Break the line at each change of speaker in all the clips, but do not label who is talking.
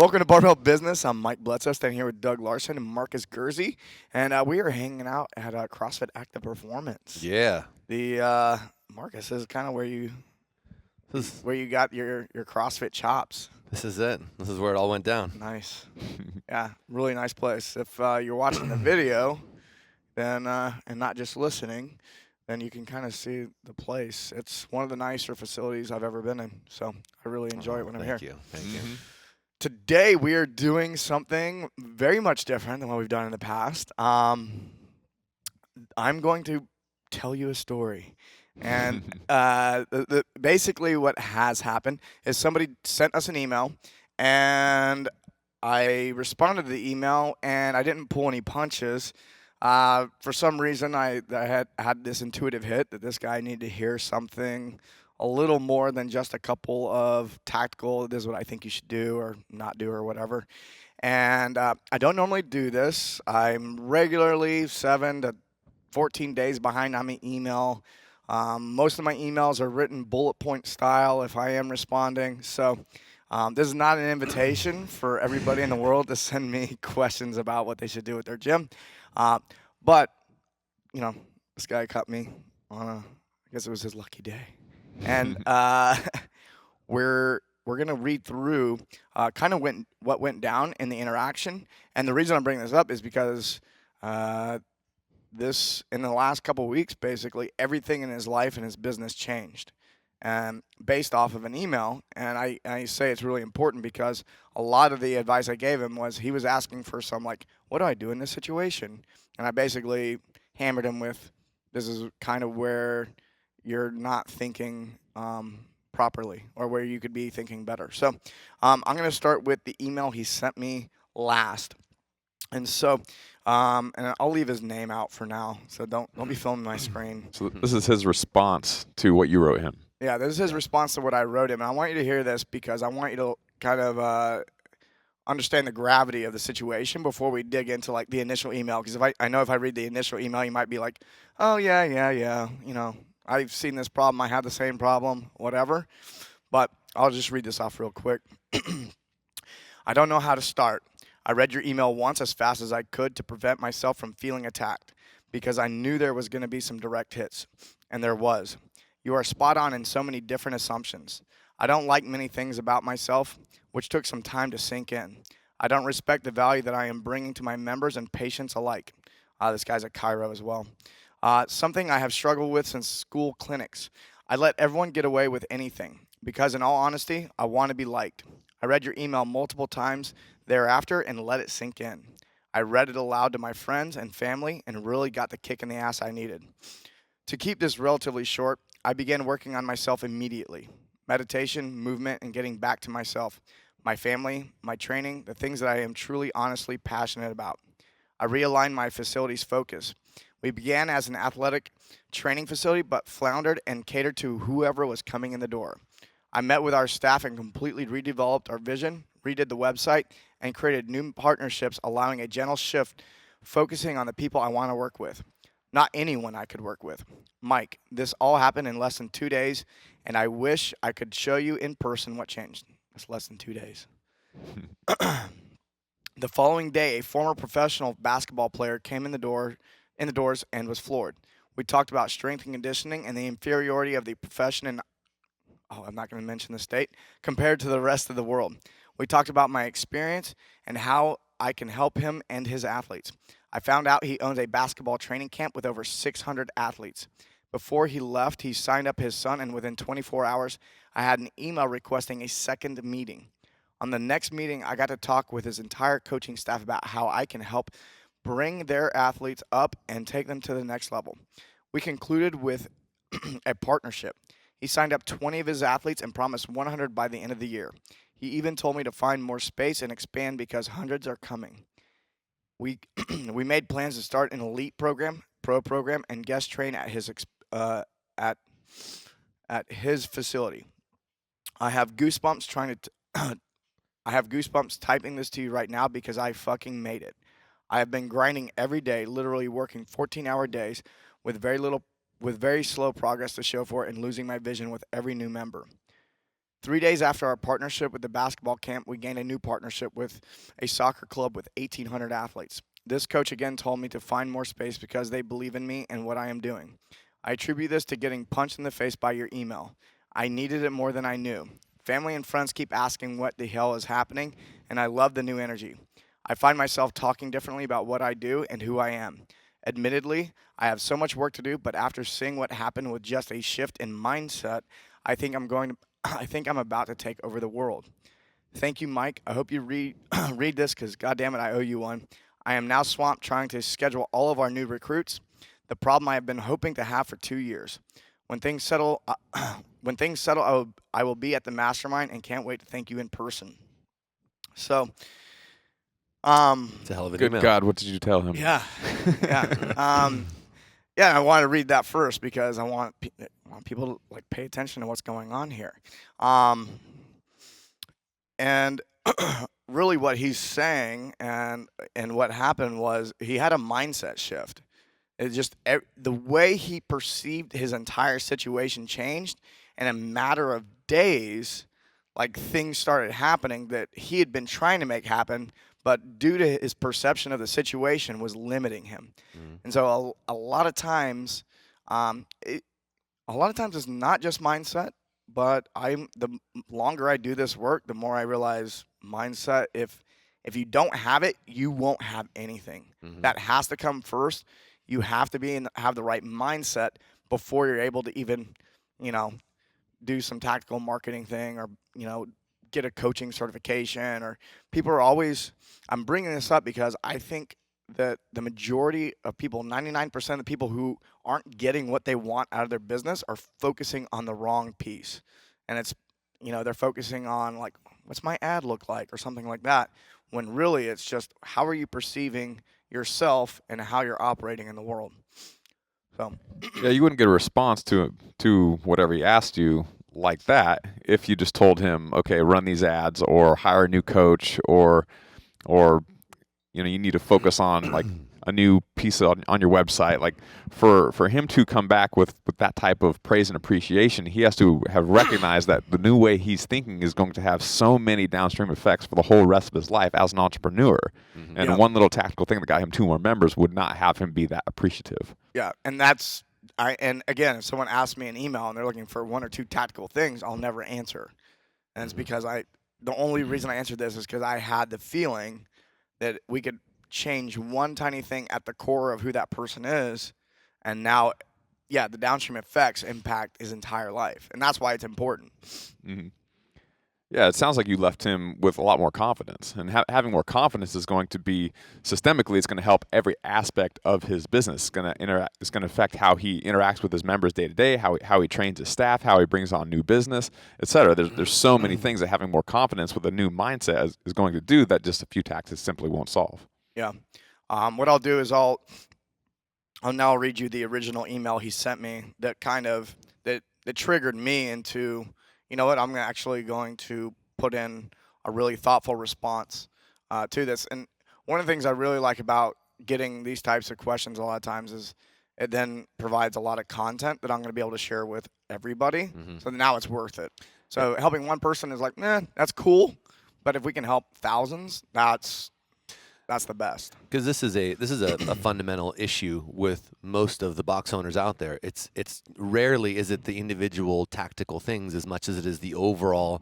Welcome to Barbell Business. I'm Mike Bledsoe, standing here with Doug Larson and Markus Gerszi, and we are hanging out at CrossFit Active Performance.
Yeah.
The Markus, this is kind of where you
This
where you got your CrossFit chops.
this is it. This is where it all went down.
Nice, yeah, really nice place. If you're watching the video, then and not just listening, then you can kind of see the place. It's one of the nicer facilities I've ever been in, so I really enjoy it when I'm here.
Thank you. Thank you.
Today we are doing something very much different than what we've done in the past. I'm going to tell you a story, and basically what has happened is somebody sent us an email, and I responded to the email, and I didn't pull any punches. For some reason, I had this intuitive hit that this guy needed to hear something a little more than just a couple of tactical, this is what I think you should do or not do or whatever. And I don't normally do this. I'm regularly 7 to 14 days behind on my email. Most of my emails are written bullet point style if I am responding. So this is not an invitation for everybody in the world to send me questions about what they should do with their gym. But, you know, this guy caught me on I guess it was his lucky day. And we're gonna read through kind of what went down in the interaction. And the reason I'm bringing this up is because this in the last couple of weeks, basically everything in his life and his business changed, and based off of an email. And I say it's really important because a lot of the advice I gave him was he was asking for some like, what do I do in this situation? And I basically hammered him with, this is kind of where you're not thinking properly, or where you could be thinking better. So I'm going to start with the email he sent me last. And so, and I'll leave his name out for now, so don't be filming my screen.
So this is his response to what you wrote him.
Yeah, this is his response to what I wrote him. And I want you to hear this because I want you to kind of understand the gravity of the situation before we dig into like the initial email. Because I know if I read the initial email, you might be like, oh yeah, you know, I've seen this problem. I have the same problem, whatever. But I'll just read this off real quick. I don't know how to start. I read your email once as fast as I could to prevent myself from feeling attacked because I knew there was going to be some direct hits. And there was. You are spot on in so many different assumptions. I don't like many things about myself, which took some time to sink in. I don't respect the value that I am bringing to my members and patients alike. This guy's at Cairo as well. Something I have struggled with since school clinics. I let everyone get away with anything because, in all honesty, I want to be liked. I read your email multiple times thereafter and let it sink in. I read it aloud to my friends and family and really got the kick in the ass I needed. To keep this relatively short, I began working on myself immediately. Meditation, movement, and getting back to myself, my family, my training, the things that I am truly, honestly passionate about. I realigned my facility's focus. We began as an athletic training facility, but floundered and catered to whoever was coming in the door. I met with our staff and completely redeveloped our vision, redid the website, and created new partnerships, allowing a gentle shift, focusing on the people I want to work with, not anyone I could work with. Mike, this all happened in less than 2 days, and I wish I could show you in person what changed. That's less than 2 days. The following day, a former professional basketball player came in the doors and was floored. We talked about strength and conditioning and the inferiority of the profession in, I'm not going to mention the state, compared to the rest of the world. We talked about my experience and how I can help him and his athletes. I found out he owns a basketball training camp with over 600 athletes. Before he left, he signed up his son, and within 24 hours, I had an email requesting a second meeting. On the next meeting, I got to talk with his entire coaching staff about how I can help bring their athletes up and take them to the next level. We concluded with a partnership. He signed up 20 of his athletes and promised 100 by the end of the year. He even told me to find more space and expand because hundreds are coming. We made plans to start an elite program, pro program, and guest train at his facility. I have goosebumps I have goosebumps typing this to you right now because I fucking made it. I have been grinding every day, literally working 14-hour days with very slow progress to show for it, and losing my vision with every new member. 3 days after our partnership with the basketball camp, we gained a new partnership with a soccer club with 1,800 athletes. This coach again told me to find more space because they believe in me and what I am doing. I attribute this to getting punched in the face by your email. I needed it more than I knew. Family and friends keep asking what the hell is happening, and I love the new energy. I find myself talking differently about what I do and who I am. Admittedly, I have so much work to do, but after seeing what happened with just a shift in mindset, I think I'm about to take over the world. Thank you, Mike. I hope you read read this because, goddamn it, I owe you one. I am now swamped trying to schedule all of our new recruits. The problem I have been hoping to have for 2 years. When things settle, I will be at the Mastermind and can't wait to thank you in person. So,
It's a hell of an
Good
email.
God, what did you tell him?
yeah, yeah. I want to read that first because I want people to like pay attention to what's going on here. And really, what he's saying and what happened was he had a mindset shift. It just the way he perceived his entire situation changed, in a matter of days, like things started happening that he had been trying to make happen, but due to his perception of the situation was limiting him. And so a lot of times, it's not just mindset, but the longer I do this work, the more I realize mindset. If you don't have it, you won't have anything. That has to come first. You have to have the right mindset before you're able to even, do some tactical marketing thing or, get a coaching certification. Or people are always, I'm bringing this up because I think that the majority of people, 99% of the people who aren't getting what they want out of their business are focusing on the wrong piece. And it's, they're focusing on like, what's my ad look like or something like that, when really it's just how are you perceiving yourself and how you're operating in the world. So
Yeah, you wouldn't get a response to whatever he asked you like that if you just told him, okay, run these ads or hire a new coach or you need to focus on like a new piece on your website. Like for him to come back with that type of praise and appreciation, he has to have recognized that the new way he's thinking is going to have so many downstream effects for the whole rest of his life as an entrepreneur. And one little tactical thing that got him 2 more members would not have him be that appreciative.
yeah, and and again, if someone asks me an email and they're looking for 1 or 2 tactical things, I'll never answer. And it's because the only reason I answered this is because I had the feeling that we could change one tiny thing at the core of who that person is, and now, the downstream effects impact his entire life, and that's why it's important.
Yeah, it sounds like you left him with a lot more confidence, and having more confidence is going to be systemically. It's going to help every aspect of his business. It's going to affect how he interacts with his members day to day, how he trains his staff, how he brings on new business, etc. There's so many things that having more confidence with a new mindset is going to do that just a few tactics simply won't solve.
Yeah. What I'll do is I'll now read you the original email he sent me that that triggered me into, you know what, I'm actually going to put in a really thoughtful response to this. And one of the things I really like about getting these types of questions a lot of times is it then provides a lot of content that I'm going to be able to share with everybody. So now it's worth it. So helping one person is like, that's cool. But if we can help thousands, that's the best.
Because this is a fundamental issue with most of the box owners out there. It's rarely is it the individual tactical things as much as it is the overall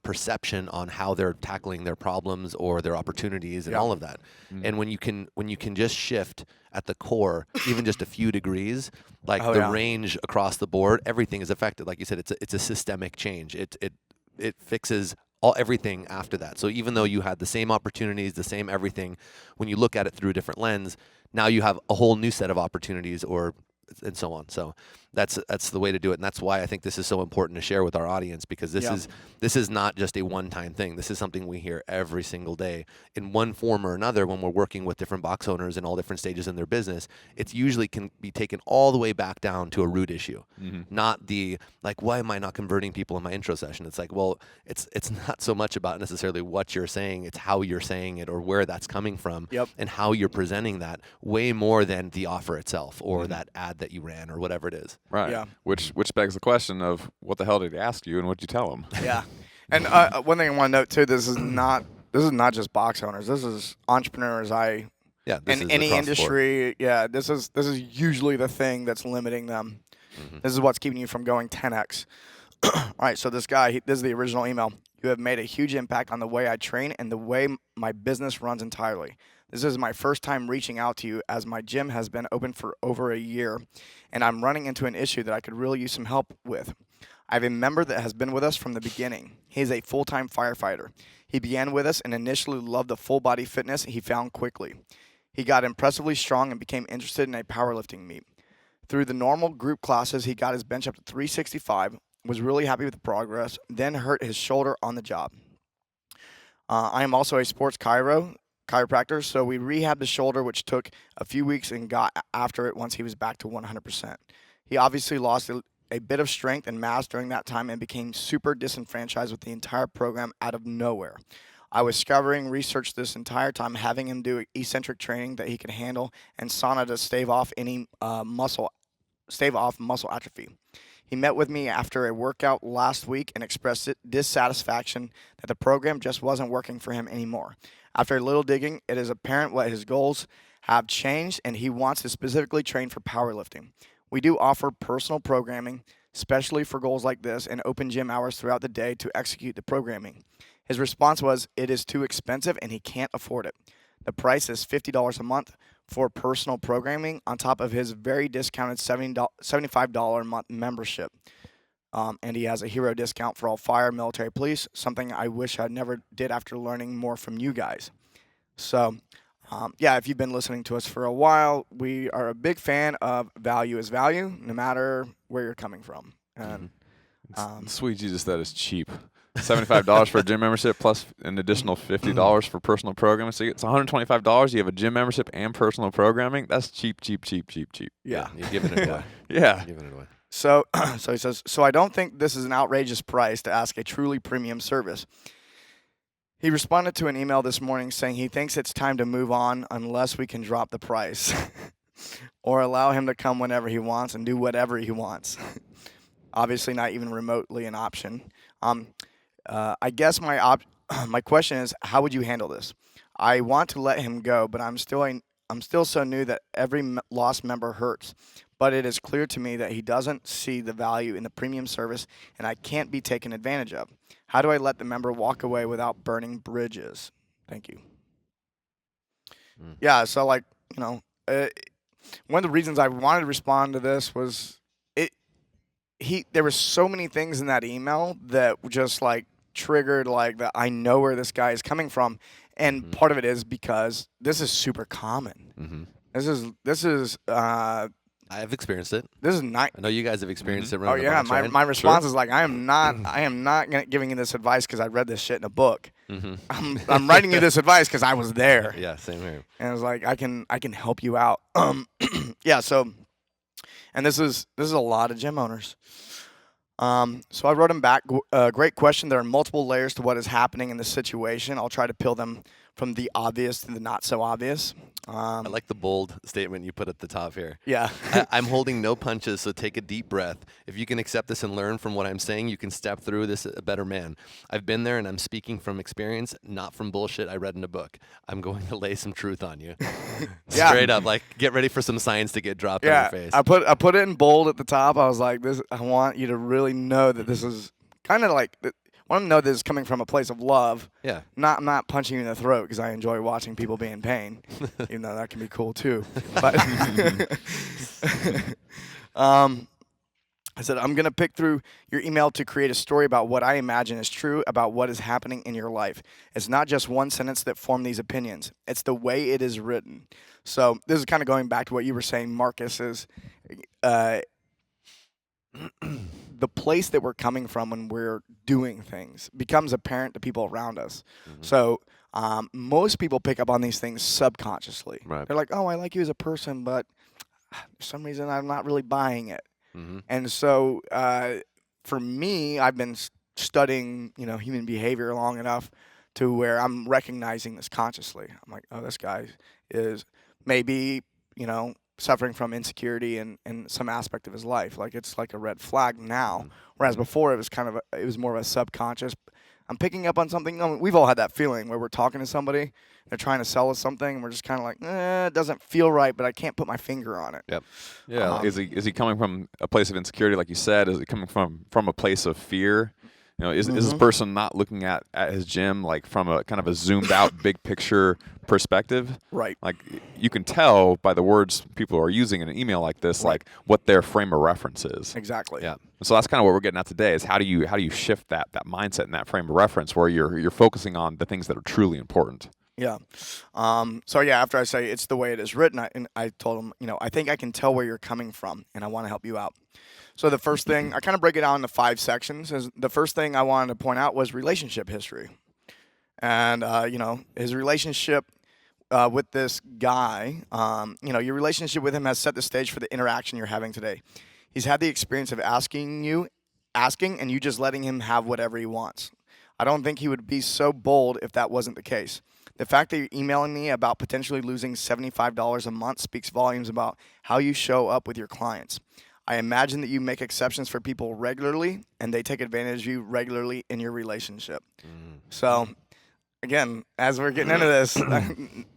perception on how they're tackling their problems or their opportunities and all of that. And when you can just shift at the core even just a few degrees, like range across the board, everything is affected. Like you said, it's a systemic change. It fixes everything after that. So even though you had the same opportunities, the same everything, when you look at it through a different lens, now you have a whole new set of opportunities and so on. So that's the way to do it. And that's why I think this is so important to share with our audience, because this is not just a one-time thing. This is something we hear every single day in one form or another when we're working with different box owners in all different stages in their business. It usually can be taken all the way back down to a root issue, not the like, why am I not converting people in my intro session? It's like, well, it's not so much about necessarily what you're saying. It's how you're saying it or where that's coming from and how you're presenting that way more than the offer itself or that ad that you ran or whatever it is.
Right.
Yeah.
Which begs the question of what the hell did he ask you and what'd you tell him?
Yeah. And one thing I want to note too, this is not just box owners. This is entrepreneurs.
Yeah, this
In
is
any
across the board.
industry, yeah, this is usually the thing that's limiting them. This is what's keeping you from going 10x. All right, so this guy, this is the original email. You have made a huge impact on the way I train and the way my business runs entirely. This is my first time reaching out to you as my gym has been open for over a year and I'm running into an issue that I could really use some help with. I have a member that has been with us from the beginning. He is a full-time firefighter. He began with us and initially loved the full body fitness he found quickly. He got impressively strong and became interested in a powerlifting meet. Through the normal group classes, he got his bench up to 365, was really happy with the progress, then hurt his shoulder on the job. I am also a sports chiropractor, so we rehabbed the shoulder, which took a few weeks and got after it once he was back to 100%. He obviously lost a bit of strength and mass during that time and became super disenfranchised with the entire program out of nowhere. I was scouring research this entire time, having him do eccentric training that he could handle and sauna to stave off muscle atrophy. He met with me after a workout last week and expressed dissatisfaction that the program just wasn't working for him anymore. After a little digging, it is apparent what his goals have changed and he wants to specifically train for powerlifting. We do offer personal programming, especially for goals like this, and open gym hours throughout the day to execute the programming. His response was, it is too expensive and he can't afford it. The price is $50 a month for personal programming on top of his very discounted $75 a month membership. And he has a hero discount for all fire, military, police, something I wish I never did after learning more from you guys. So, yeah, if you've been listening to us for a while, we are a big fan of value is value, no matter where you're coming from. And
Sweet Jesus, that is cheap. $75 for a gym membership plus an additional $50 for personal programming. So it's $125. You have a gym membership and personal programming. That's cheap, cheap, cheap, cheap, cheap.
yeah.
You're giving it away.
Yeah.
You're giving it away.
So he says, so I don't think this is an outrageous price to ask a truly premium service. He responded to an email this morning saying he thinks it's time to move on unless we can drop the price or allow him to come whenever he wants and do whatever he wants. Obviously not even remotely an option. I guess my question is, how would you handle this? I want to let him go, but I'm still so new that every lost member hurts. But it is clear to me that he doesn't see the value in the premium service, and I can't be taken advantage of. How do I let the member walk away without burning bridges? Thank you. Yeah, so one of the reasons I wanted to respond to this was there were so many things in that email that just like triggered like that I know where this guy is coming from, and part of it is because this is super common. This is
I've experienced it.
this is not.
I know you guys have experienced it.
Oh
Running a
yeah,
box,
my
right?
my response is like I am not giving you this advice because I read this shit in a book. I'm writing you this advice because I was there.
Yeah, same here.
And it's like I can help you out. Yeah, so and this is a lot of gym owners. So I wrote him back. Great question. There are multiple layers to what is happening in this situation. I'll try to peel them from the obvious to the not so obvious.
I like the bold statement you put at the top here.
Yeah.
I'm holding no punches, so take a deep breath. If you can accept this and learn from what I'm saying, you can step through this a better man. I've been there, and I'm speaking from experience, not from bullshit I read in a book. I'm going to lay some truth on you.
Yeah.
Straight up, like get ready for some science to get dropped on your face.
I put it in bold at the top. I was like, this. I want you to really know that this is kind of like. I want to know this is coming from a place of love.
Yeah.
I'm not punching you in the throat because I enjoy watching people be in pain, even though that can be cool too. But I said, I'm going to pick through your email to create a story about what I imagine is true about what is happening in your life. It's not just one sentence that formed these opinions. It's the way it is written. So this is kind of going back to what you were saying, Marcus, is the place that we're coming from when we're doing things becomes apparent to people around us. So most people pick up on these things subconsciously.
Right.
They're like, oh, I like you as a person, but for some reason I'm not really buying it. And so for me, I've been studying, human behavior long enough to where I'm recognizing this consciously. I'm like, oh, this guy is maybe, suffering from insecurity in some aspect of his life. Like it's like a red flag now,
Mhm.
whereas before it was it was more of a subconscious. I'm picking up on something. We've all had that feeling where we're talking to somebody, they're trying to sell us something, and we're just kind of like, it doesn't feel right, but I can't put my finger on it.
Yep.
Yeah.
Um,
Is he coming from a place of insecurity, like you said? Is it coming from a place of fear? You know, is this
Mhm.
person not looking at his gym like from a kind of a zoomed out big picture perspective?
Right.
Like you can tell by the words people are using in an email like this,
Right.
like what their frame of reference is.
Exactly.
Yeah.
So that's kind of what we're getting at today is how do you shift that mindset and that frame of reference where you're focusing on the things that are truly important.
Yeah. So yeah, after I say it's the way it is written, I told him, I think I can tell where you're coming from, and I want to help you out. So the first thing, I kind of break it down into 5 sections. The first thing I wanted to point out was relationship history, and his relationship with this guy. Your relationship with him has set the stage for the interaction you're having today. He's had the experience of asking, and you just letting him have whatever he wants. I don't think he would be so bold if that wasn't the case. The fact that you're emailing me about potentially losing $75 a month speaks volumes about how you show up with your clients. I imagine that you make exceptions for people regularly, and they take advantage of you regularly in your relationship. So, again, as we're getting into this,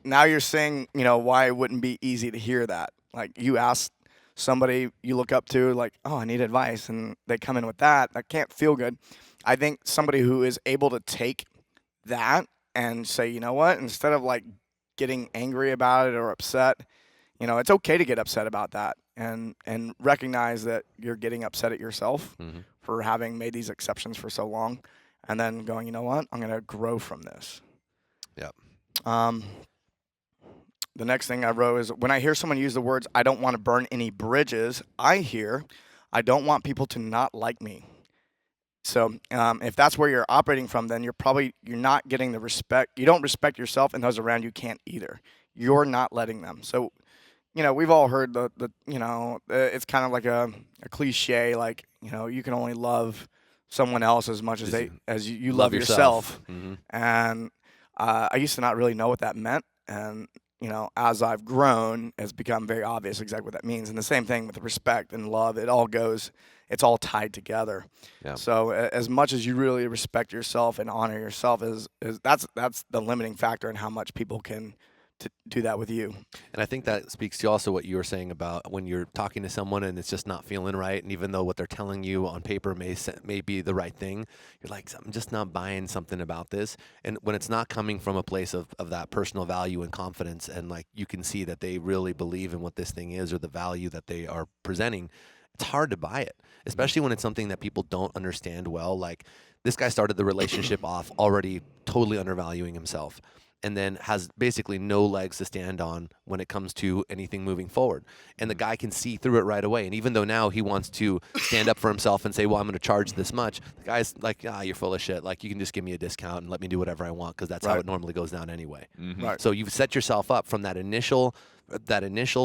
now you're saying, why it wouldn't be easy to hear that. Like, you ask somebody you look up to, like, oh, I need advice, and they come in with that. That can't feel good. I think somebody who is able to take that and say, you know what, instead of like getting angry about it or upset, it's okay to get upset about that and recognize that you're getting upset at yourself
Mhm.
for having made these exceptions for so long, and then going, you know what, I'm going to grow from this.
Yep.
The next thing I wrote is when I hear someone use the words, I don't want to burn any bridges, I hear, I don't want people to not like me. So if that's where you're operating from, then you're not getting the respect. You don't respect yourself, and those around you can't either. You're not letting them. So, we've all heard it's kind of like a cliche, like, you can only love someone else as much as you love yourself.
Mhm.
And I used to not really know what that meant. And, as I've grown, it's become very obvious exactly what that means. And the same thing with respect and love, it's all tied together.
Yeah.
So as much as you really respect yourself and honor yourself, that's the limiting factor in how much people can do that with you.
And I think that speaks to also what you were saying about when you're talking to someone and it's just not feeling right. And even though what they're telling you on paper may be the right thing, you're like, I'm just not buying something about this. And when it's not coming from a place of that personal value and confidence, and like you can see that they really believe in what this thing is or the value that they are presenting, it's hard to buy it, especially when it's something that people don't understand well. Like this guy started the relationship off already totally undervaluing himself, and then has basically no legs to stand on when it comes to anything moving forward. And the guy can see through it right away. And even though now he wants to stand up for himself and say, well, I'm going to charge this much, the guy's like, you're full of shit. Like, you can just give me a discount and let me do whatever I want because that's how
Right.
it normally goes down anyway.
Right.
So you've set yourself up from that initial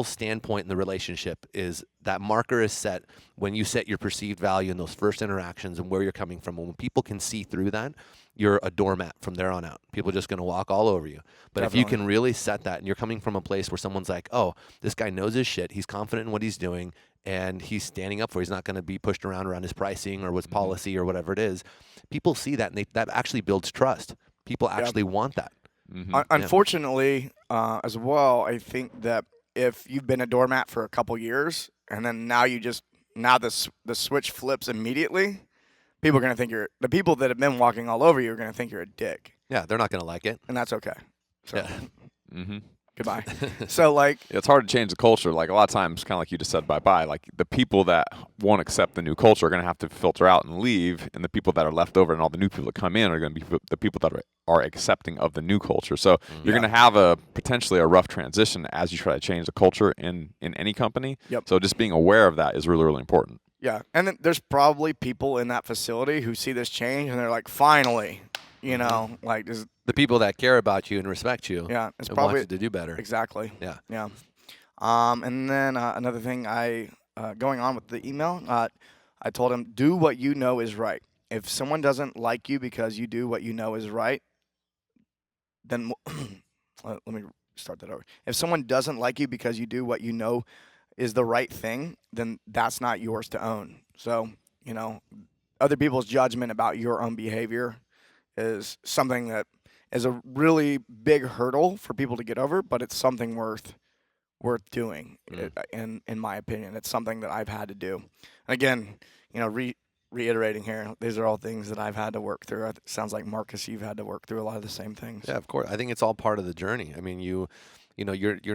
standpoint in the relationship. Is that marker is set when you set your perceived value in those first interactions and where you're coming from. And when people can see through that, you're a doormat from there on out. People are just going to walk all over you. But if you
Definitely.
can really set that and you're coming from a place where someone's like, oh, this guy knows his shit, he's confident in what he's doing, and he's standing up for it. He's not going to be pushed around his pricing or what's policy or whatever it is. People see that, and that actually builds trust. People actually want that.
Unfortunately, as well, I think that if you've been a doormat for a couple years and then now the switch flips immediately, people are going to think the people that have been walking all over you are going to think you're a dick,
Yeah, they're not going to like it.
and that's okay. So
Yeah.
goodbye. So like,
It's hard to change the culture. Like a lot of times, kind of like you just said, bye-bye. Like the people that won't accept the new culture are going to have to filter out and leave, and the people that are left over and all the new people that come in are going to be the people that are accepting of the new culture. So you're going to have potentially a rough transition as you try to change the culture in any company.
Yep.
So just being aware of that is really, really important.
yeah, and then there's probably people in that facility who see this change and they're like, finally, like this.
The people that care about you and respect you
Yeah, it's
and
probably
want you to do better.
exactly.
Yeah.
Yeah. And then another thing, going on with the email, I told him, do what you know is right. If someone doesn't like you because you do what you know is right, then let me start that over. If someone doesn't like you because you do what you know is the right thing, then that's not yours to own. So, other people's judgment about your own behavior is something that is a really big hurdle for people to get over, but it's something worth doing. In my opinion, it's something that I've had to do. Again, reiterating here, these are all things that I've had to work through. It sounds like Marcus, you've had to work through a lot of the same things.
Yeah, of course. I think it's all part of the journey. I mean, you're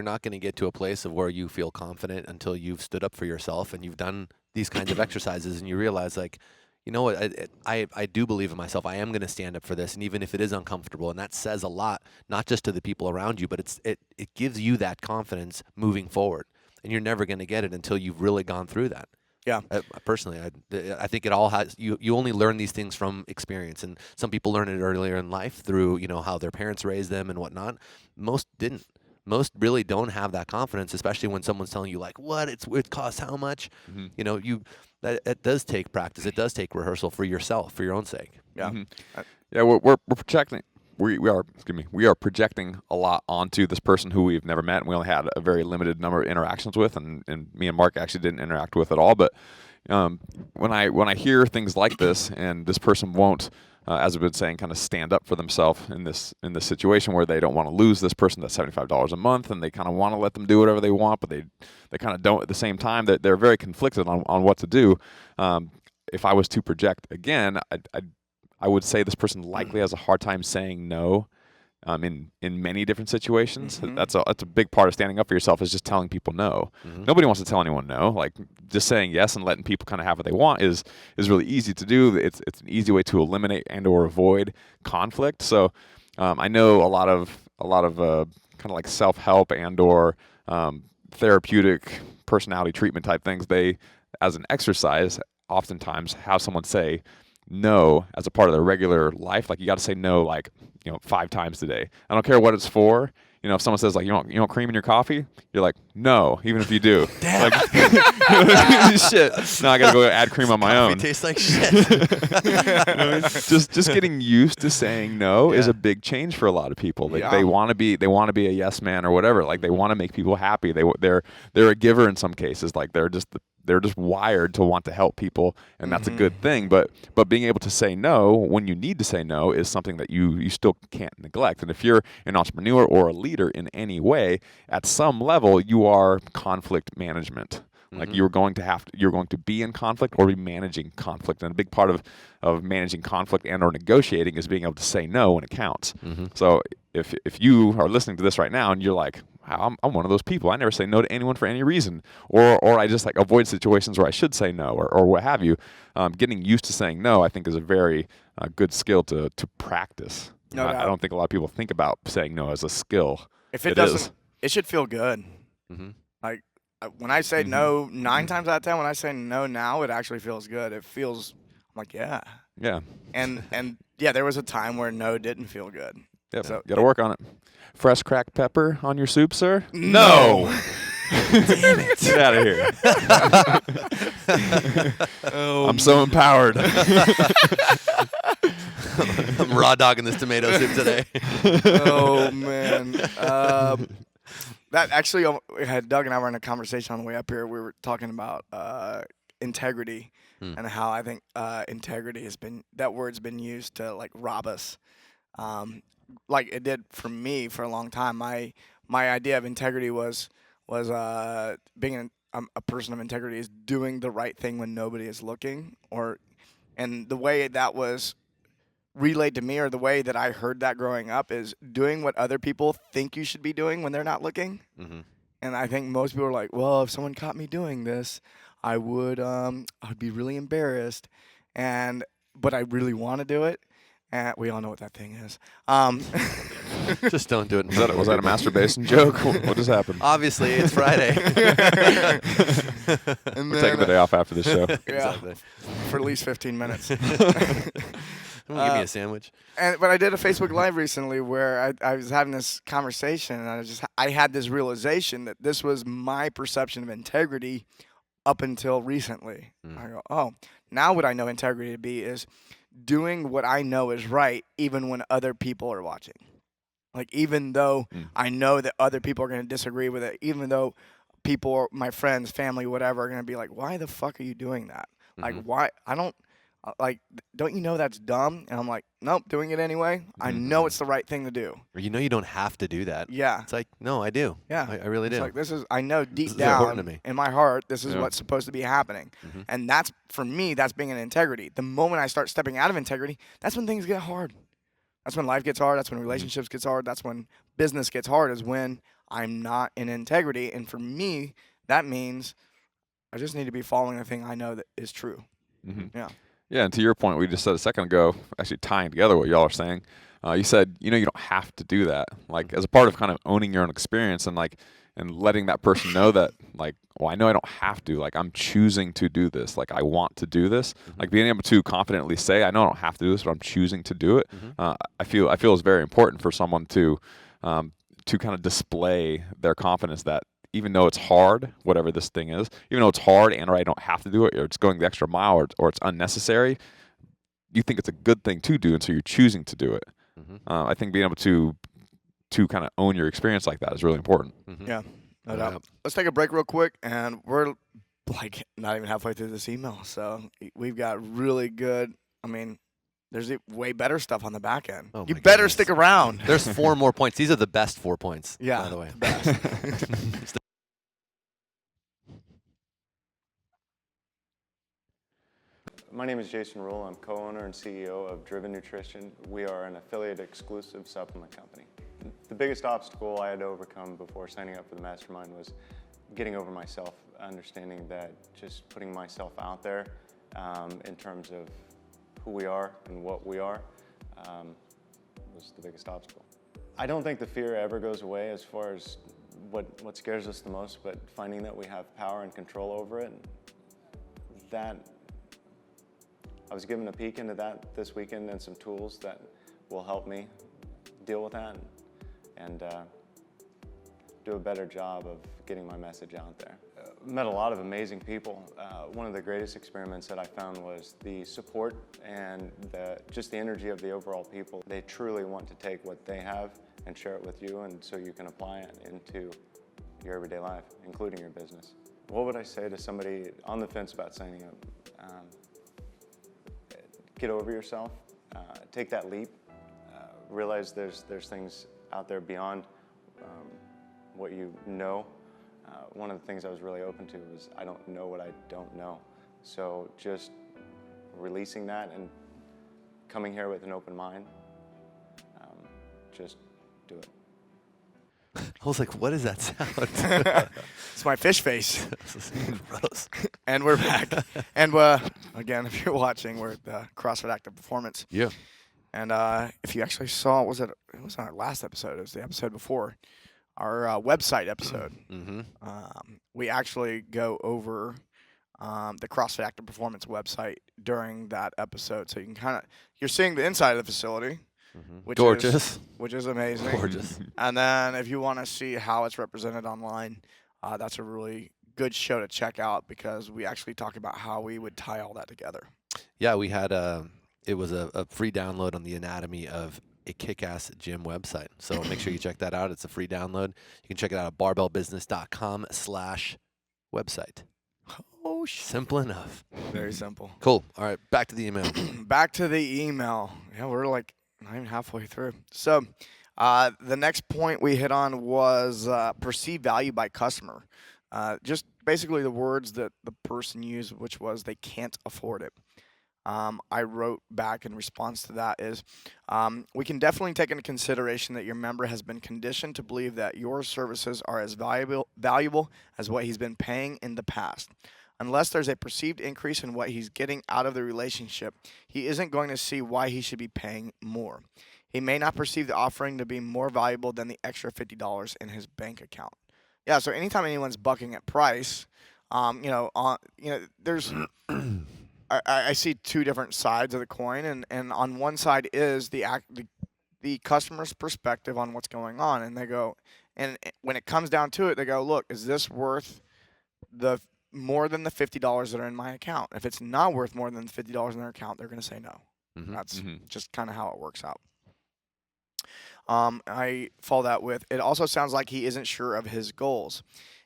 not going to get to a place of where you feel confident until you've stood up for yourself and you've done these kinds of exercises and you realize, like, you know what, I do believe in myself. I am going to stand up for this, and even if it is uncomfortable, and that says a lot, not just to the people around you, but it gives you that confidence moving forward. And you're never going to get it until you've really gone through that.
Yeah.
Personally, I think it all has. You only learn these things from experience, and some people learn it earlier in life through how their parents raised them and whatnot. Most didn't. Most really don't have that confidence, especially when someone's telling you, like, what it costs how much. That does take practice. It does take rehearsal for yourself, for your own sake.
Yeah.
Yeah, we're projecting. We are projecting a lot onto this person who we've never met, and we only had a very limited number of interactions with, and me and Mark actually didn't interact with at all. But when I hear things like this, and this person won't, as I've been saying, kind of stand up for themselves in this situation where they don't want to lose this person that's $75 a month, and they kind of want to let them do whatever they want, but they kind of don't at the same time. That they're very conflicted on what to do. If I was to project again, I would say this person likely has a hard time saying no in many different situations.
Mm-hmm.
That's a big part of standing up for yourself, is just telling people no.
Mm-hmm.
Nobody wants to tell anyone no. Like, just saying yes and letting people kind of have what they want is really easy to do. It's an easy way to eliminate and or avoid conflict. So I know a lot of kind of like self-help and or therapeutic personality treatment type things, they, as an exercise, oftentimes have someone say no as a part of their regular life. Like, you got to say no, like, 5 times today. I don't care what it's for. If someone says, like, you want cream in your coffee, you're like, no, even if you do.
Damn.
Like, shit. Now I got to go add cream on my own.
Coffee tastes like shit.
Just getting used to saying no is a big change for a lot of people. They want to be a yes man or whatever. Like, they want to make people happy. They're a giver in some cases. Like, they're just wired to want to help people, and that's a good thing. But being able to say no when you need to say no is something that you still can't neglect. And if you're an entrepreneur or a leader in any way, at some level, you are conflict management. Like, you're going to be in conflict or be managing conflict. And a big part of managing conflict and or negotiating is being able to say no when it counts. So if you are listening to this right now and you're like, wow, I'm one of those people. I never say no to anyone for any reason, or I just like avoid situations where I should say no, or what have you. Getting used to saying no, I think, is a very good skill to practice.
No doubt.
I don't think a lot of people think about saying no as a skill.
If it doesn't, it should feel good. Like, when I say no, 9 times out of 10, when I say no now, it actually feels good. It feels, I'm like, yeah.
Yeah.
And yeah, there was a time where no didn't feel good.
Yep.
So
got to work on it. Fresh cracked pepper on your soup, sir?
No.
Damn it.
Get out of here. I'm so empowered.
I'm raw dogging this tomato soup today.
Oh, man. That actually, Doug and I were in a conversation on the way up here. We were talking about integrity and how I think integrity that word's been used to, like, rob us. Like it did for me for a long time. My idea of integrity was being a person of integrity is doing the right thing when nobody is looking, and the way that was relayed to me, or the way that I heard that growing up, is doing what other people think you should be doing when they're not looking. And I think most people are like, well, if someone caught me doing this, I would be really embarrassed, but I really want to do it. We all know what that thing is.
Just don't do it.
Was that a masturbation joke? What just happened?
Obviously, it's Friday.
We're taking the day off after the show.
Yeah, exactly. For at least 15 minutes.
Give me a sandwich.
But I did a Facebook Live recently where I was having this conversation, and I had this realization that this was my perception of integrity up until recently. I go, oh, now what I know integrity to be is doing what I know is right, even when other people are watching. Like, even though I know that other people are going to disagree with it, even though people, my friends, family, whatever, are gonna be like, "Why the fuck are you doing that? Like, why? I don't like. Don't you know that's dumb?" And I'm like, "Nope, doing it anyway. I know it's the right thing to do."
Or you don't have to do that.
Yeah.
It's like, no, I do.
Yeah.
I really
It's
do.
like, I know
This
deep
is important to
down
me.
in my heart, this is
Yeah.
what's supposed to be happening. And that's, for me, that's being in integrity. The moment I start stepping out of integrity, that's when things get hard. That's when life gets hard. That's when relationships gets hard. That's when business gets hard, is when I'm not in integrity. And for me, that means I just need to be following the thing I know that is true. Yeah.
Yeah, and to your point, we just said a second ago, actually tying together what y'all are saying, you said, you don't have to do that. Like, as a part of kind of owning your own experience and letting that person know that, like, well, I know I don't have to. Like, I'm choosing to do this. Like, I want to do this. Like, being able to confidently say, I know I don't have to do this, but I'm choosing to do it. I feel is very important for someone to kind of display their confidence that, even though it's hard, whatever this thing is, even though it's hard and or I don't have to do it, or it's going the extra mile, or it's unnecessary, you think it's a good thing to do, and so you're choosing to do it. I think being able to kind of own your experience like that is really important.
Yeah. No doubt. Let's take a break real quick, and we're like not even halfway through this email. So we've got really good, there's way better stuff on the back end.
Oh
You
my
better
goodness.
stick around.
There's 4 more points. These are the best 4 points,
Yeah,
by the way.
the best.
My name is Jason Rule. I'm co-owner and CEO of Driven Nutrition. We are an affiliate exclusive supplement company. The biggest obstacle I had to overcome before signing up for the Mastermind was getting over myself, understanding that just putting myself out there in terms of who we are and what we are was the biggest obstacle. I don't think the fear ever goes away as far as what scares us the most, but finding that we have power and control over it, that I was given a peek into that this weekend and some tools that will help me deal with that and do a better job of getting my message out there. Met a lot of amazing people. One of the greatest experiments that I found was the support and just the energy of the overall people. They truly want to take what they have and share it with you, and so you can apply it into your everyday life, including your business. What would I say to somebody on the fence about signing up? Get over yourself, take that leap, realize there's things out there beyond what you know. One of the things I was really open to was I don't know what I don't know. So just releasing that and coming here with an open mind, just do it.
I was like, what is that sound?
It's my fish face.
This is gross.
And we're back. And again, if you're watching, we're at the CrossFit Active Performance.
Yeah.
And if you actually saw, it wasn't our last episode, it was the episode before, our website episode. We actually go over the CrossFit Active Performance website during that episode. So you can you're seeing the inside of the facility, which
Gorgeous.
which is amazing.
Gorgeous.
And then if you want to see how it's represented online, that's a really good show to check out, because we actually talk about how we would tie all that together.
Yeah, we had it was a free download on the anatomy of a kick-ass gym website. So make sure you check that out. It's a free download. You can check it out at barbellbusiness.com/website.
Oh, shit.
Simple enough.
Very simple.
Cool. All right, back to the email.
Back to the email. Yeah, we're like not even halfway through. So the next point we hit on was perceived value by customer. Just basically the words that the person used, which was they can't afford it. I wrote back in response to that is, we can definitely take into consideration that your member has been conditioned to believe that your services are as valuable as what he's been paying in the past. Unless there's a perceived increase in what he's getting out of the relationship, he isn't going to see why he should be paying more. He may not perceive the offering to be more valuable than the extra $50 in his bank account. Yeah, so anytime anyone's bucking at price, there's I see two different sides of the coin, and on one side is the customer's perspective on what's going on, and they go, and when it comes down to it, they go, look, is this worth the more than the $50 that are in my account? If it's not worth more than the $50 in their account, they're going to say no. That's just kind of how it works out. I follow that with, it also sounds like he isn't sure of his goals.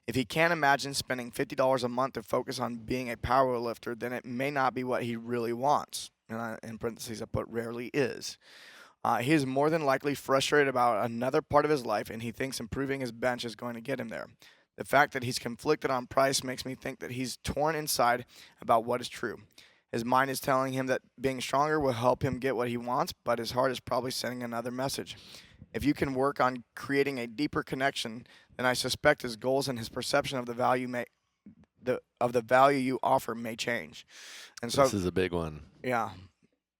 If he can't imagine spending $50 a month to focus on being a power lifter, then it may not be what he really wants. And in parentheses, I put rarely is. He is more than likely frustrated about another part of his life, and he thinks improving his bench is going to get him there. The fact that he's conflicted on price makes me think that he's torn inside about what is true. His mind is telling him that being stronger will help him get what he wants, but his heart is probably sending another message. If you can work on creating a deeper connection, then I suspect his goals and his perception of the value you offer may change. And so
This is a big one.
yeah.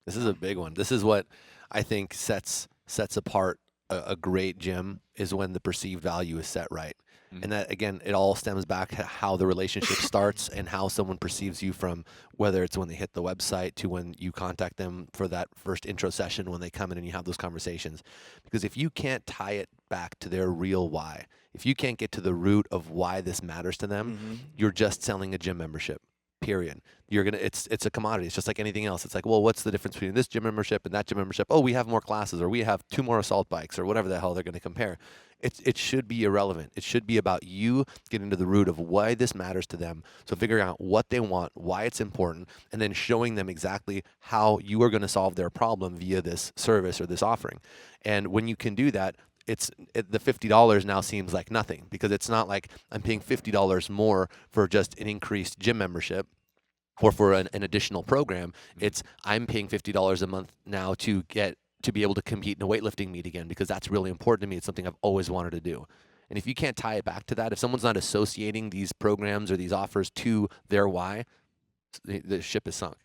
This is a big one. This is what I think sets apart a great gym, is when the perceived value is set right. And that, again, it all stems back to how the relationship starts and how someone perceives you, from whether it's when they hit the website to when you contact them for that first intro session, when they come in and you have those conversations. Because if you can't tie it back to their real why, if you can't get to the root of why this matters to them, you're just selling a gym membership. Period. It's a commodity. It's just like anything else. It's like, well, what's the difference between this gym membership and that gym membership? Oh, we have more classes, or we have 2 more assault bikes, or whatever the hell they're going to compare. It should be irrelevant. It should be about you getting to the root of why this matters to them. So figuring out what they want, why it's important, and then showing them exactly how you are going to solve their problem via this service or this offering. And when you can do that, the $50 now seems like nothing, because it's not like I'm paying $50 more for just an increased gym membership or for an additional program. It's I'm paying $50 a month now to be able to compete in a weightlifting meet again, because that's really important to me. It's something I've always wanted to do. And if you can't tie it back to that, if someone's not associating these programs or these offers to their why, the ship is sunk.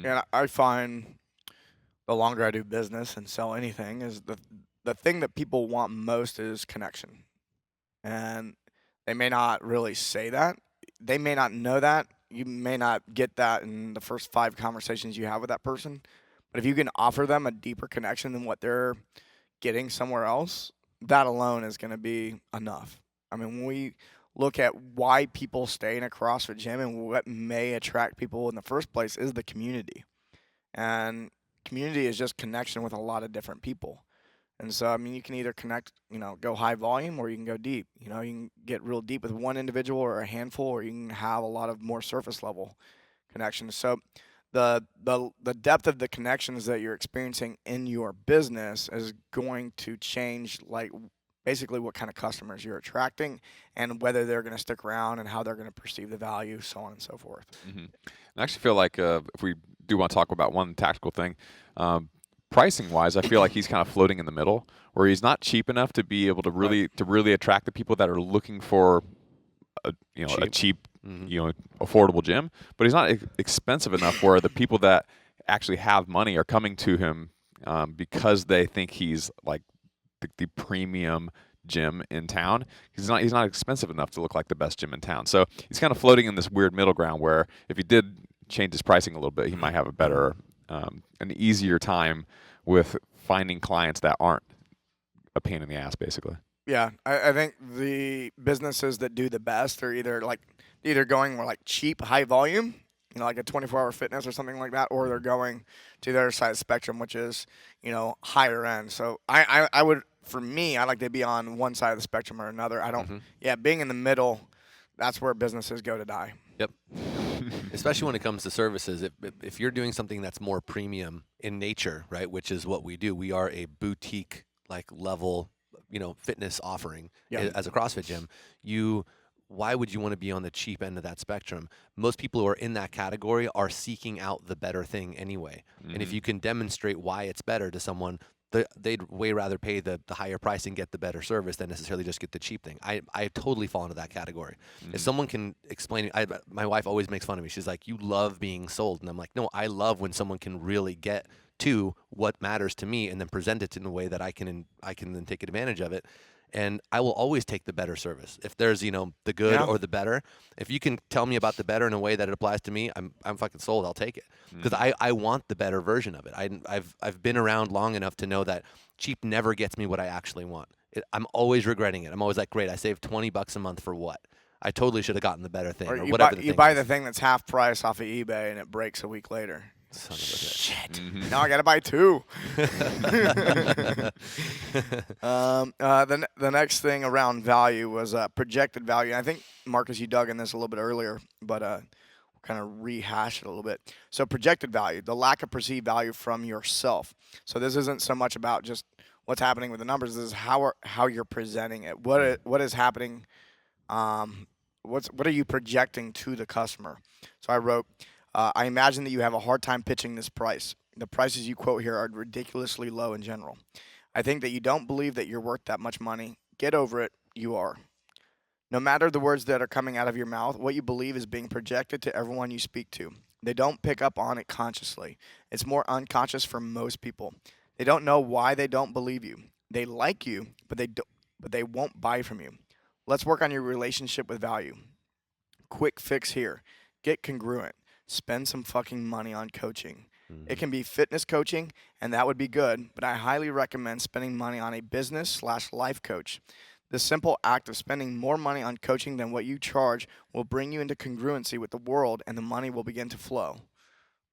And I find the longer I do business and sell anything, is the thing that people want most is connection. And they may not really say that. They may not know that. You may not get that in the first 5 conversations you have with that person. But if you can offer them a deeper connection than what they're getting somewhere else, that alone is going to be enough. I mean, when we look at why people stay in a CrossFit gym and what may attract people in the first place, is the community. And community is just connection with a lot of different people. And so, I mean, you can either connect, go high volume, or you can go deep. You can get real deep with one individual or a handful, or you can have a lot of more surface level connections. So the depth of the connections that you're experiencing in your business is going to change, like, basically what kind of customers you're attracting and whether they're going to stick around and how they're going to perceive the value, so on and so forth.
I actually feel like if we do want to talk about one tactical thing, pricing wise, I feel like he's kind of floating in the middle, where he's not cheap enough to be able to really attract the people that are looking for a cheap, affordable gym, but he's not expensive enough where the people that actually have money are coming to him because they think he's like the premium gym in town. He's not expensive enough to look like the best gym in town. So he's kind of floating in this weird middle ground where if he did change his pricing a little bit, he might have a better, an easier time with finding clients that aren't a pain in the ass, basically.
Yeah, I think the businesses that do the best are either going more like cheap, high volume, like a 24-hour fitness or something like that, or they're going to the other side of the spectrum, which is, higher end. So I would, for me, I like to be on one side of the spectrum or another. I don't, being in the middle, that's where businesses go to die.
Yep. Especially when it comes to services. If you're doing something that's more premium in nature, right, which is what we do, we are a boutique level, fitness offering as a CrossFit gym. Why would you want to be on the cheap end of that spectrum? Most people who are in that category are seeking out the better thing anyway. And if you can demonstrate why it's better to someone, they'd way rather pay the higher price and get the better service than necessarily just get the cheap thing. I totally fall into that category. If someone can explain it, my wife always makes fun of me. She's like, you love being sold. And I'm like, no, I love when someone can really get to what matters to me and then present it in a way that I can then take advantage of it. And I will always take the better service. If there's, the good or the better, if you can tell me about the better in a way that it applies to me, I'm fucking sold. I'll take it. Because I want the better version of it. I've been around long enough to know that cheap never gets me what I actually want. I'm always regretting it. I'm always like, great, I saved $20 a month for what? I totally should have gotten the better thing, or whatever the thing
you buy
is.
the thing that's half price off of eBay and it breaks a week later.
Son of a bitch.
Shit.
Mhm.
Now I got to buy 2. The next thing around value was projected value. I think, Marcus, you dug in this a little bit earlier, but we'll kind of rehash it a little bit. So projected value, the lack of perceived value from yourself. So this isn't so much about just what's happening with the numbers. This is how you're presenting it. What is happening? What are you projecting to the customer? So I wrote, I imagine that you have a hard time pitching this price. The prices you quote here are ridiculously low in general. I think that you don't believe that you're worth that much money. Get over it. You are. No matter the words that are coming out of your mouth, what you believe is being projected to everyone you speak to. They don't pick up on it consciously. It's more unconscious for most people. They don't know why they don't believe you. They like you, but they won't buy from you. Let's work on your relationship with value. Quick fix here. Get congruent. Spend some fucking money on coaching. It can be fitness coaching, and that would be good, but I highly recommend spending money on a business/life coach. The simple act of spending more money on coaching than what you charge will bring you into congruency with the world, and the money will begin to flow.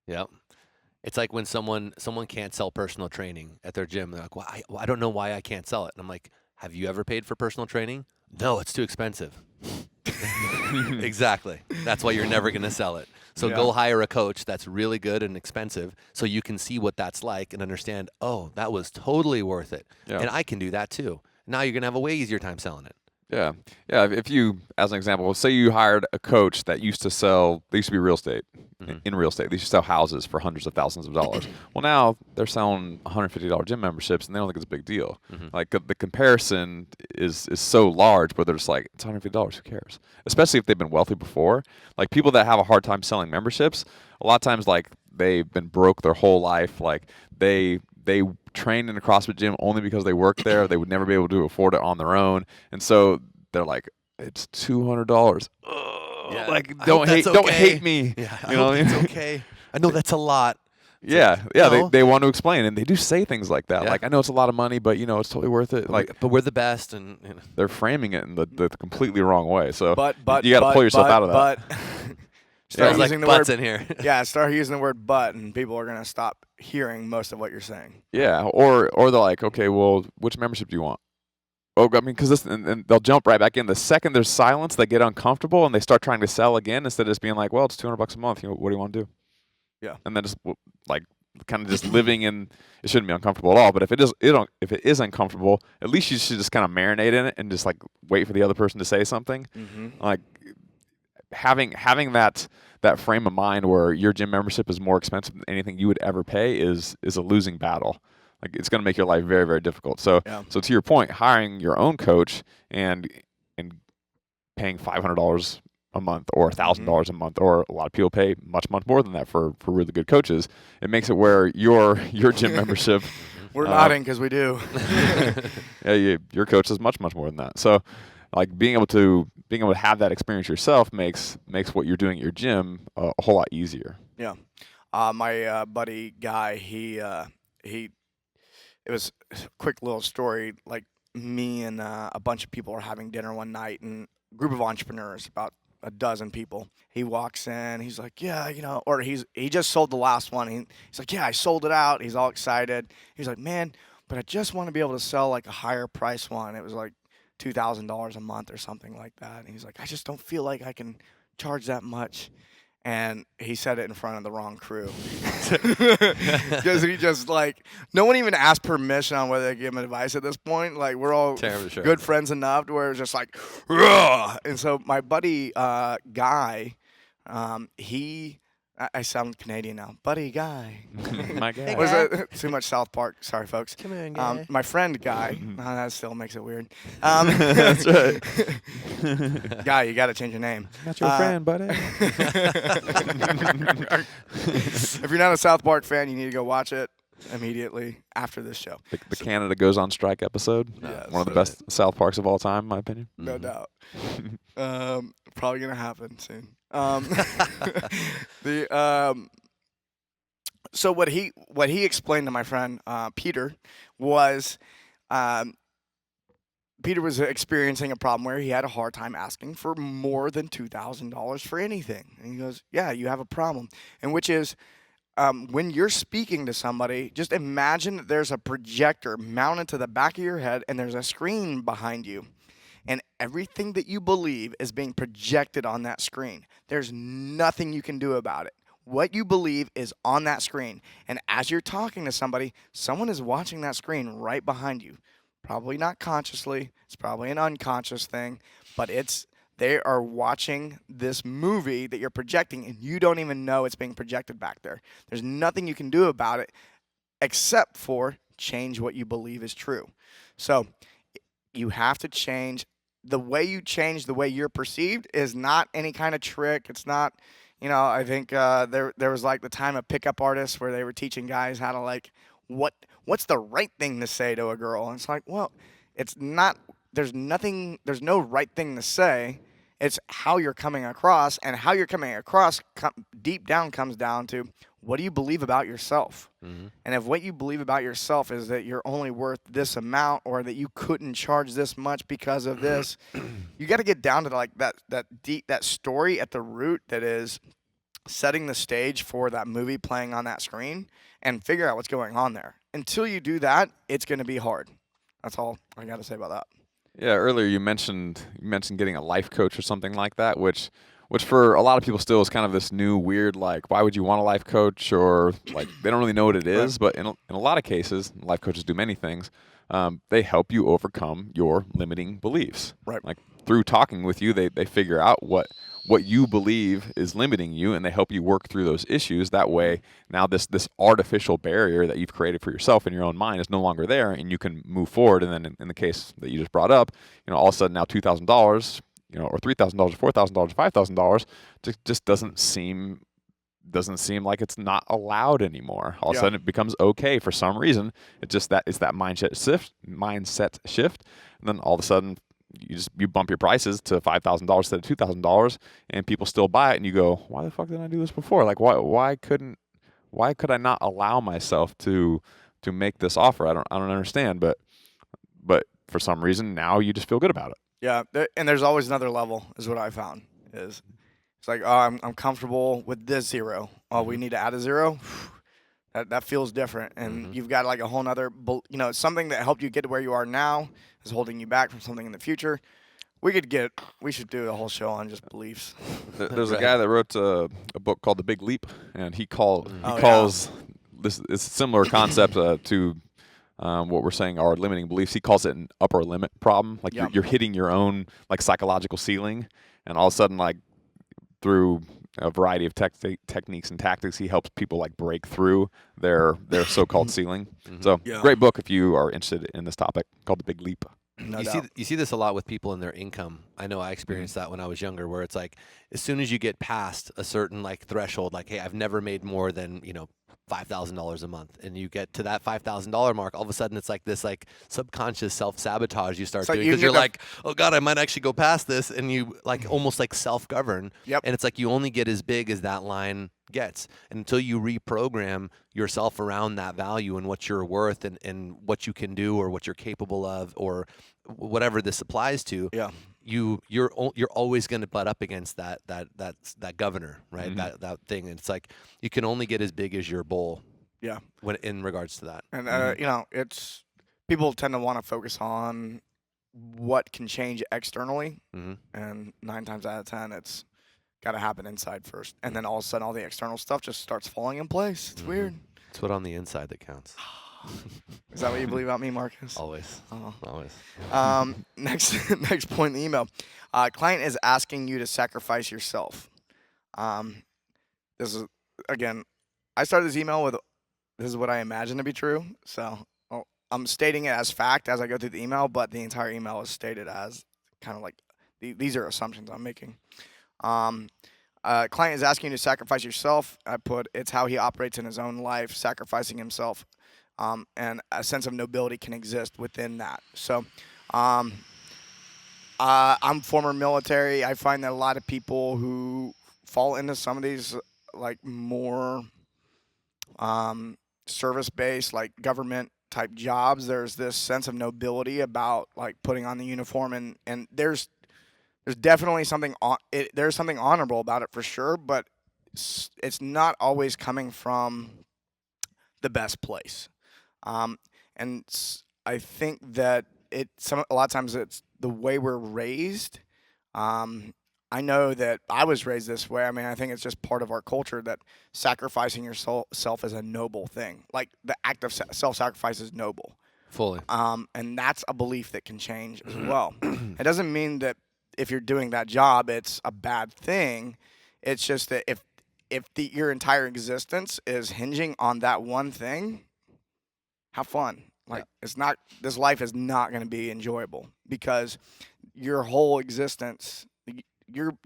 Yep. It's like when someone can't sell personal training at their gym. They're like, well, I don't know why I can't sell it. And I'm like, have you ever paid for personal training? No, it's too expensive. Exactly. That's why you're never going to sell it. So go hire a coach that's really good and expensive so you can see what that's like and understand, oh, that was totally worth it.
Yeah.
And I can do that too. Now you're going to have a way easier time selling it.
Yeah. Yeah. If you, as an example, say you hired a coach that used to sell, they used to be real estate, in real estate. They used to sell houses for hundreds of thousands of dollars. Well, now they're selling $150 gym memberships and they don't think it's a big deal. Like the comparison is so large, but they're just like, it's $150. Who cares? Especially if they've been wealthy before. Like people that have a hard time selling memberships, a lot of times like they've been broke their whole life. Like they trained in a CrossFit gym only because they worked there. They would never be able to afford it on their own. And so they're like, it's $200.
Yeah.
Like,
I
don't
hope that's
hate me.
Yeah, I
You know
hope
what I mean?
it's okay. I know that's a lot.
Yeah.
no.
They want to explain, and they do say things like that.
Yeah.
Like, I know it's a lot of money, but it's totally worth it.
But we're the best, and
They're framing it in the completely wrong way. So
But
you got to pull yourself out of that.
But
smells
start
like
using the
butts
word.
in here.
Yeah, start using the word "but," and people are gonna stop hearing most of what you're saying.
Yeah, or they're like, okay, well, which membership do you want? Oh, I mean, because this, and they'll jump right back in. The second there's silence, they get uncomfortable and they start trying to sell again instead of just being like, well, it's $200 a month. What do you want to do?
Yeah.
And then just like kind of just living in. It shouldn't be uncomfortable at all. But if it is uncomfortable, at least you should just kind of marinate in it and just like wait for the other person to say something. Like having that frame of mind where your gym membership is more expensive than anything you would ever pay is a losing battle. Like it's going to make your life very, very difficult. So, so to your point, hiring your own coach and paying $500 a month or $1,000 a month, or a lot of people pay much more than that for really good coaches. It makes it where your gym membership.
We're nodding because we do.
Your coach is much more than that. So, like being able to have that experience yourself makes what you're doing at your gym a whole lot easier.
Yeah. My buddy Guy, it was a quick little story. Like me and a bunch of people are having dinner one night, and a group of entrepreneurs, about a dozen people. He walks in, he's like, yeah, or he just sold the last one. He's like, yeah, I sold it out. He's all excited. He's like, man, but I just want to be able to sell like a higher price one. It was like $2,000 a month or something like that. And he's like, I just don't feel like I can charge that much. And he said it in front of the wrong crew. Because he just like, no one even asked permission on whether they give him advice at this point. Like, we're all good friends enough to where it's just like, ugh! And so my buddy Guy, I sound Canadian now. Buddy Guy.
My guy.
Was it too much South Park? Sorry, folks.
Come on, Guy.
My friend Guy. That still makes it weird.
That's right.
Guy, you got to change your name.
Not your friend, buddy.
If you're not a South Park fan, you need to go watch it immediately after this show.
The Canada Goes on Strike episode.
Yes.
One of the best South Parks of all time, in my opinion.
No doubt. Probably gonna happen soon. So what he explained to my friend Peter was, Peter was experiencing a problem where he had a hard time asking for more than $2,000 for anything. And he goes, yeah, you have a problem. And which is, when you're speaking to somebody, just imagine that there's a projector mounted to the back of your head and there's a screen behind you. And everything that you believe is being projected on that screen. There's nothing you can do about it. What you believe is on that screen. And as you're talking to somebody, someone is watching that screen right behind you. Probably not consciously. It's probably an unconscious thing. But they are watching this movie that you're projecting, and you don't even know it's being projected back there. There's nothing you can do about it except for change what you believe is true. So you have to change. The way you change the way you're perceived is not any kind of trick. It's not, I think there was like the time of pickup artists where they were teaching guys how to like, what's the right thing to say to a girl? And it's like, well, it's not, there's no right thing to say. It's how you're coming across, and how you're coming across deep down comes down to what do you believe about yourself? Mm-hmm. And if what you believe about yourself is that you're only worth this amount, or that you couldn't charge this much because of this, you got to get down to like that story at the root that is setting the stage for that movie playing on that screen, and figure out what's going on there. Until you do that, it's going to be hard. That's all I got to say about that.
Yeah, earlier you mentioned getting a life coach or something like that, which for a lot of people still is kind of this new weird, like, why would you want a life coach? Or like they don't really know what it is. But in a lot of cases, life coaches do many things. They help you overcome your limiting beliefs.
Right.
Like through talking with you, they figure out what you believe is limiting you, and they help you work through those issues. That way, now this artificial barrier that you've created for yourself in your own mind is no longer there, and you can move forward. And then in the case that you just brought up, all of a sudden now $2,000, or $3,000, or $4,000, $5,000, just doesn't seem like it's not allowed anymore. All of a sudden it becomes okay for some reason. It's that mindset shift, and then all of a sudden you bump your prices to $5,000 instead of $2,000, and people still buy it, and you go, why the fuck didn't I do this before? Like why could I not allow myself to make this offer? I don't understand, but for some reason now you just feel good about it.
Yeah, and there's always another level, is what I found. It's like, oh, I'm comfortable with this zero. Oh, we need to add a zero. That feels different, and you've got like a whole nother, something that helped you get to where you are now is holding you back from something in the future. We should do a whole show on just beliefs.
There's a guy that wrote a book called The Big Leap, and he calls this it's a similar concept to what we're saying are limiting beliefs. He calls it an upper limit problem. Like you're hitting your own like psychological ceiling, and all of a sudden, like through a variety of techniques and tactics, he helps people like break through their so-called ceiling. So great book if you are interested in this topic, called The Big Leap.
You see this a lot with people in their income. I know I experienced that when I was younger, where it's like as soon as you get past a certain like threshold, like, hey, I've never made more than $5,000 a month, and you get to that $5,000 mark, all of a sudden it's like this like subconscious self-sabotage you start doing, because you're like, oh god, I might actually go past this, and you like almost like self-govern.
Yep.
And it's like you only get as big as that line gets, and until you reprogram yourself around that value and what you're worth and what you can do or what you're capable of or whatever this applies to. You're always going to butt up against that governor, right? That thing. And it's like you can only get as big as your bowl.
Yeah.
When in regards to that,
and it's people tend to want to focus on what can change externally, and 9 times out of 10, it's got to happen inside first, and then all of a sudden all the external stuff just starts falling in place. It's weird.
It's what on the inside that counts.
Is that what you believe about me, Marcus?
Always.
Oh.
Always.
Next point in the email. Client is asking you to sacrifice yourself. This is, again, I started this email with, this is what I imagine to be true. So I'm stating it as fact as I go through the email, but the entire email is stated as kind of like, these are assumptions I'm making. Client is asking you to sacrifice yourself. I put, it's how he operates in his own life, sacrificing himself. And a sense of nobility can exist within that. So I'm former military. I find that a lot of people who fall into some of these like more service-based, like government type jobs, there's this sense of nobility about like putting on the uniform, and there's definitely something there's something honorable about it for sure, but it's not always coming from the best place. And I think that a lot of times it's the way we're raised. I know that I was raised this way. I mean, I think it's just part of our culture that sacrificing yourself is a noble thing. Like the act of self-sacrifice is noble.
Fully.
And that's a belief that can change as well. It doesn't mean that if you're doing that job, it's a bad thing. It's just that if your entire existence is hinging on that one thing, have fun. Like this life is not going to be enjoyable because your whole existence, you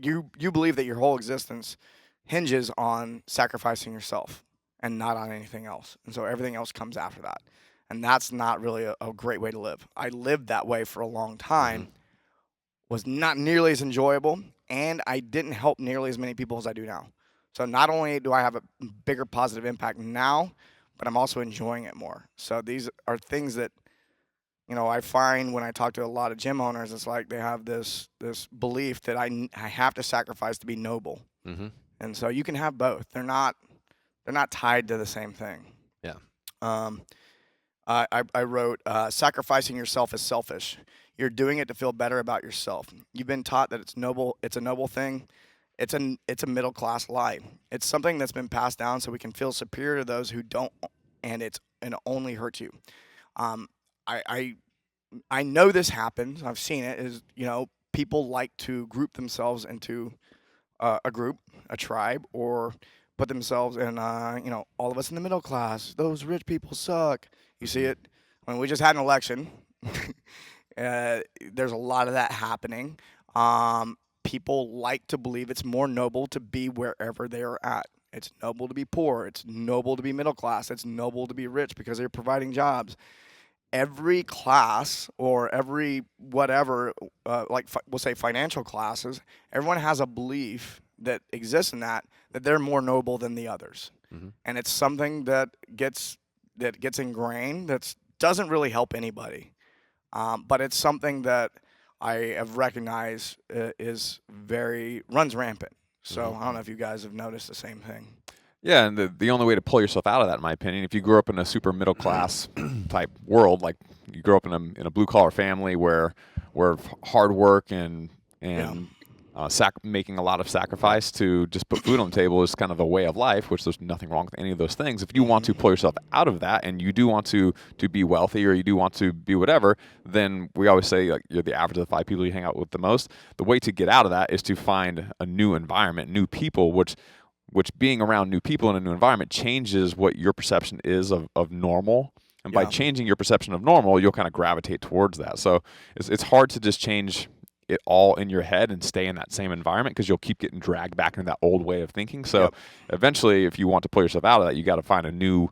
believe that your whole existence hinges on sacrificing yourself and not on anything else. And so everything else comes after that. And that's not really a great way to live. I lived that way for a long time, was not nearly as enjoyable, and I didn't help nearly as many people as I do now. So not only do I have a bigger positive impact now, but I'm also enjoying it more. So these are things that, I find when I talk to a lot of gym owners, it's like they have this belief that I have to sacrifice to be noble.
Mm-hmm.
And so you can have both. They're not tied to the same thing.
Yeah.
I wrote, sacrificing yourself is selfish. You're doing it to feel better about yourself. You've been taught that it's noble. It's a noble thing. It's a middle class lie. It's something that's been passed down so we can feel superior to those who don't, and it only hurts you. I know this happens. I've seen it. Is people like to group themselves into a group, a tribe, or put themselves in all of us in the middle class. Those rich people suck. You see it. I mean, we just had an election. There's a lot of that happening. People like to believe it's more noble to be wherever they are at. It's noble to be poor. It's noble to be middle class. It's noble to be rich because they're providing jobs. Every class or every whatever, we'll say financial classes, everyone has a belief that exists in that they're more noble than the others. Mm-hmm. And it's something that gets ingrained that doesn't really help anybody. But it's something that I have recognized runs rampant. So I don't know if you guys have noticed the same thing.
Yeah, and the only way to pull yourself out of that, in my opinion, if you grew up in a super middle class type world, like you grew up in a blue collar family where hard work and making a lot of sacrifice to just put food on the table is kind of a way of life, which there's nothing wrong with any of those things. If you want to pull yourself out of that and you do want to be wealthy or you do want to be whatever, then we always say like you're the average of the 5 people you hang out with the most. The way to get out of that is to find a new environment, new people, which being around new people in a new environment changes what your perception is of normal. And by changing your perception of normal, you'll kind of gravitate towards that. So it's hard to just change it all in your head and stay in that same environment because you'll keep getting dragged back into that old way of thinking. So eventually, if you want to pull yourself out of that, you got to find a new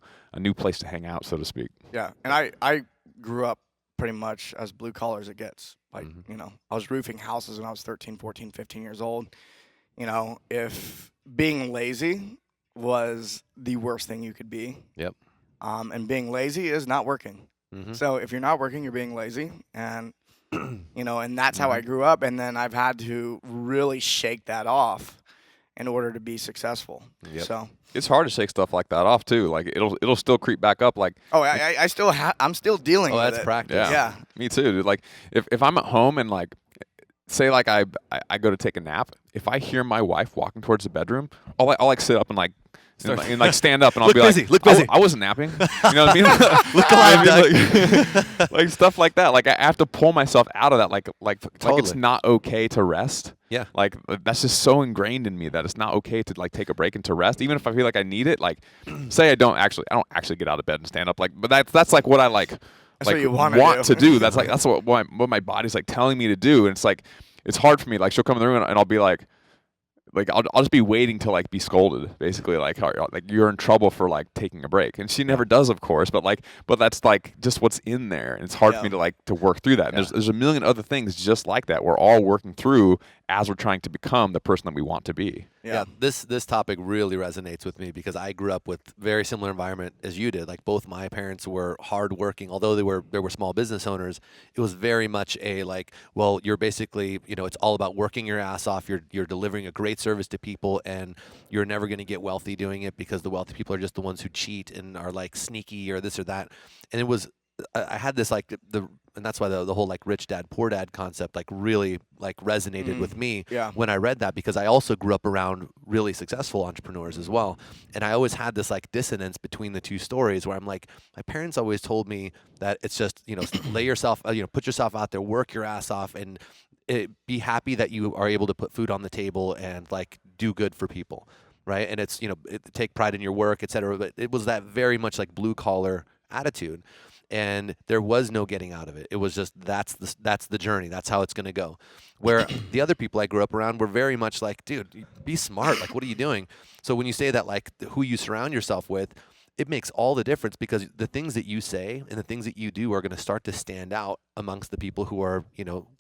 place to hang out, so to speak.
Yeah, and I grew up pretty much as blue collar as it gets. Like, I was roofing houses when I was 13, 14, 15 years old. If being lazy was the worst thing you could be.
Yep.
And being lazy is not working. Mm-hmm. So if you're not working, you're being lazy. And, and that's how I grew up. And then I've had to really shake that off in order to be successful. Yep. So
it's hard to shake stuff like that off too. Like it'll still creep back up. Like
I'm still dealing with it.
Oh, that's practice.
Yeah. Me too, dude. Like if I'm at home and like say like I go to take a nap, if I hear my wife walking towards the bedroom, I'll like sit up and like stand up and I'll be
busy,
like,
look busy.
I wasn't napping. You know what I mean? Look alive, like stuff like that. Like I have to pull myself out of that. Like it's not okay to rest.
Yeah.
Like that's just so ingrained in me that it's not okay to like take a break and to rest, even if I feel like I need it. Like say I don't actually get out of bed and stand up. Like, but that's like what I like.
That's
like
what you
want to do. That's what my body's like telling me to do, and it's like it's hard for me. Like she'll come in the room and I'll be like I'll just be waiting to like be scolded, basically like you're in trouble for like taking a break, and she never does, of course. But that's like just what's in there, and it's hard for me to work through that. And there's a million other things just like that we're all working through as we're trying to become the person that we want to be.
Yeah, this topic really resonates with me because I grew up with very similar environment as you did. Like both my parents were hardworking, although they were small business owners. It was very much a like, well, you're basically, it's all about working your ass off. You're delivering a great service to people, and you're never going to get wealthy doing it because the wealthy people are just the ones who cheat and are like sneaky or this or that. And it was I had this like and that's why the whole like rich dad poor dad concept like really like resonated with me when I read that, because I also grew up around really successful entrepreneurs as well, and I always had this like dissonance between the two stories where I'm like, my parents always told me that it's just lay yourself put yourself out there, work your ass off, and be happy that you are able to put food on the table and like do good for people, right? And it's take pride in your work, etc. But it was that very much like blue collar attitude. And there was no getting out of it. It was just that's the journey. That's how it's going to go. Where the other people I grew up around were very much like, dude, be smart. Like, what are you doing? So when you say that, like, who you surround yourself with, it makes all the difference, because the things that you say and the things that you do are going to start to stand out amongst the people who are,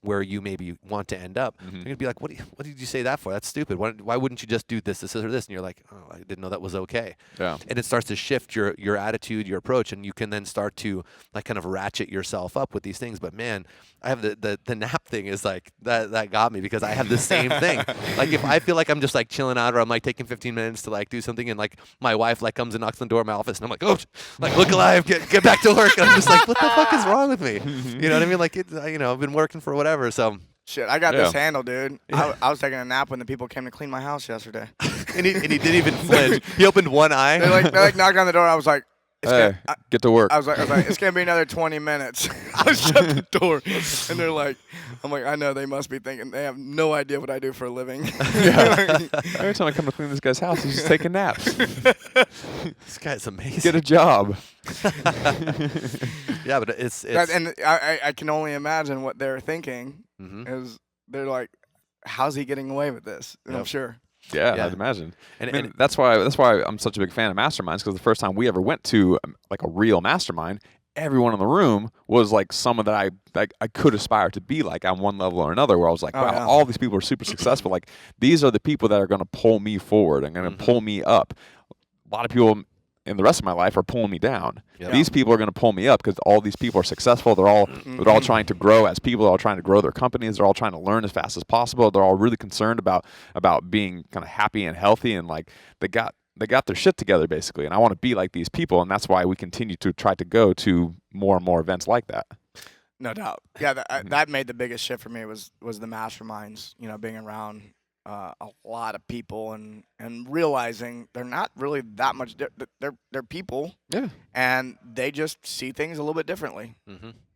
where you maybe want to end up. They're going to be like, what did you say that for? That's stupid. Why wouldn't you just do this, or this? And you're like, oh, I didn't know that was okay.
Yeah.
And it starts to shift your attitude, your approach, and you can then start to like kind of ratchet yourself up with these things. But man, I have the nap thing is like that got me, because I have the same thing. Like if I feel like I'm just like chilling out, or I'm like taking 15 minutes to like do something, and like my wife like comes and knocks on the door of my office, and I'm like, oh, like look alive, get back to work. And I'm just like, what the fuck is wrong with me? You know what I mean? Like I've been working for whatever. So
shit, I got this handle, dude. I was taking a nap when the people came to clean my house yesterday.
and he didn't even flinch. He opened one eye.
They like knocked on the door. I was like,
get to work.
I was like, it's gonna be another 20 minutes. I shut the door, and they're like, I'm like, I know they must be thinking they have no idea what I do for a living.
Every time I come to clean this guy's house, he's just taking naps.
This guy's amazing.
Get a job.
Yeah, but it's
and I can only imagine what they're thinking. Is they're like, how's he getting away with this? And I'm sure.
Yeah, I'd imagine. And that's why I'm such a big fan of masterminds, because the first time we ever went to like a real mastermind, everyone in the room was like someone that I could aspire to be like on one level or another, where I was like, wow, all these people are super successful. Like these are the people that are going to pull me forward and going to pull me up. A lot of people in the rest of my life are pulling me down. Yep. These people are going to pull me up because all these people are successful. They're all trying to grow as people. They're all trying to grow their companies. They're all trying to learn as fast as possible. They're all really concerned about being kind of happy and healthy, and like they got their shit together basically. And I want to be like these people, and that's why we continue to try to go to more and more events like that.
No doubt. Yeah, that made the biggest shift for me was the masterminds. Being around a lot of people and realizing they're not really that much. They're people.
Yeah.
And they just see things a little bit differently.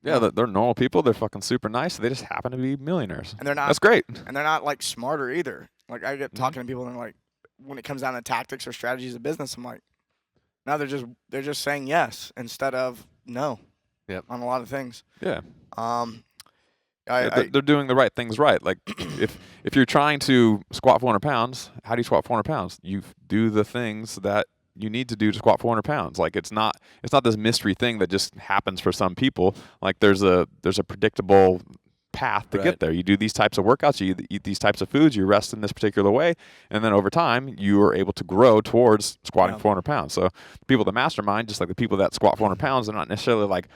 Yeah, they're normal people. They're fucking super nice. They just happen to be millionaires.
And they're not.
That's great.
And they're not like smarter either. Like I get talking to people and they're like, when it comes down to tactics or strategies of business, I'm like, no, they're just saying yes instead of no.
Yep.
On a lot of things.
Yeah.
They're
doing the right things right. Like if you're trying to squat 400 pounds, how do you squat 400 pounds? You do the things that you need to do to squat 400 pounds. Like it's not this mystery thing that just happens for some people. Like there's a predictable path to get there. You do these types of workouts, you eat these types of foods, you rest in this particular way, and then over time you are able to grow towards squatting 400 pounds. So the people that mastermind, just like the people that squat 400 pounds, they're not necessarily like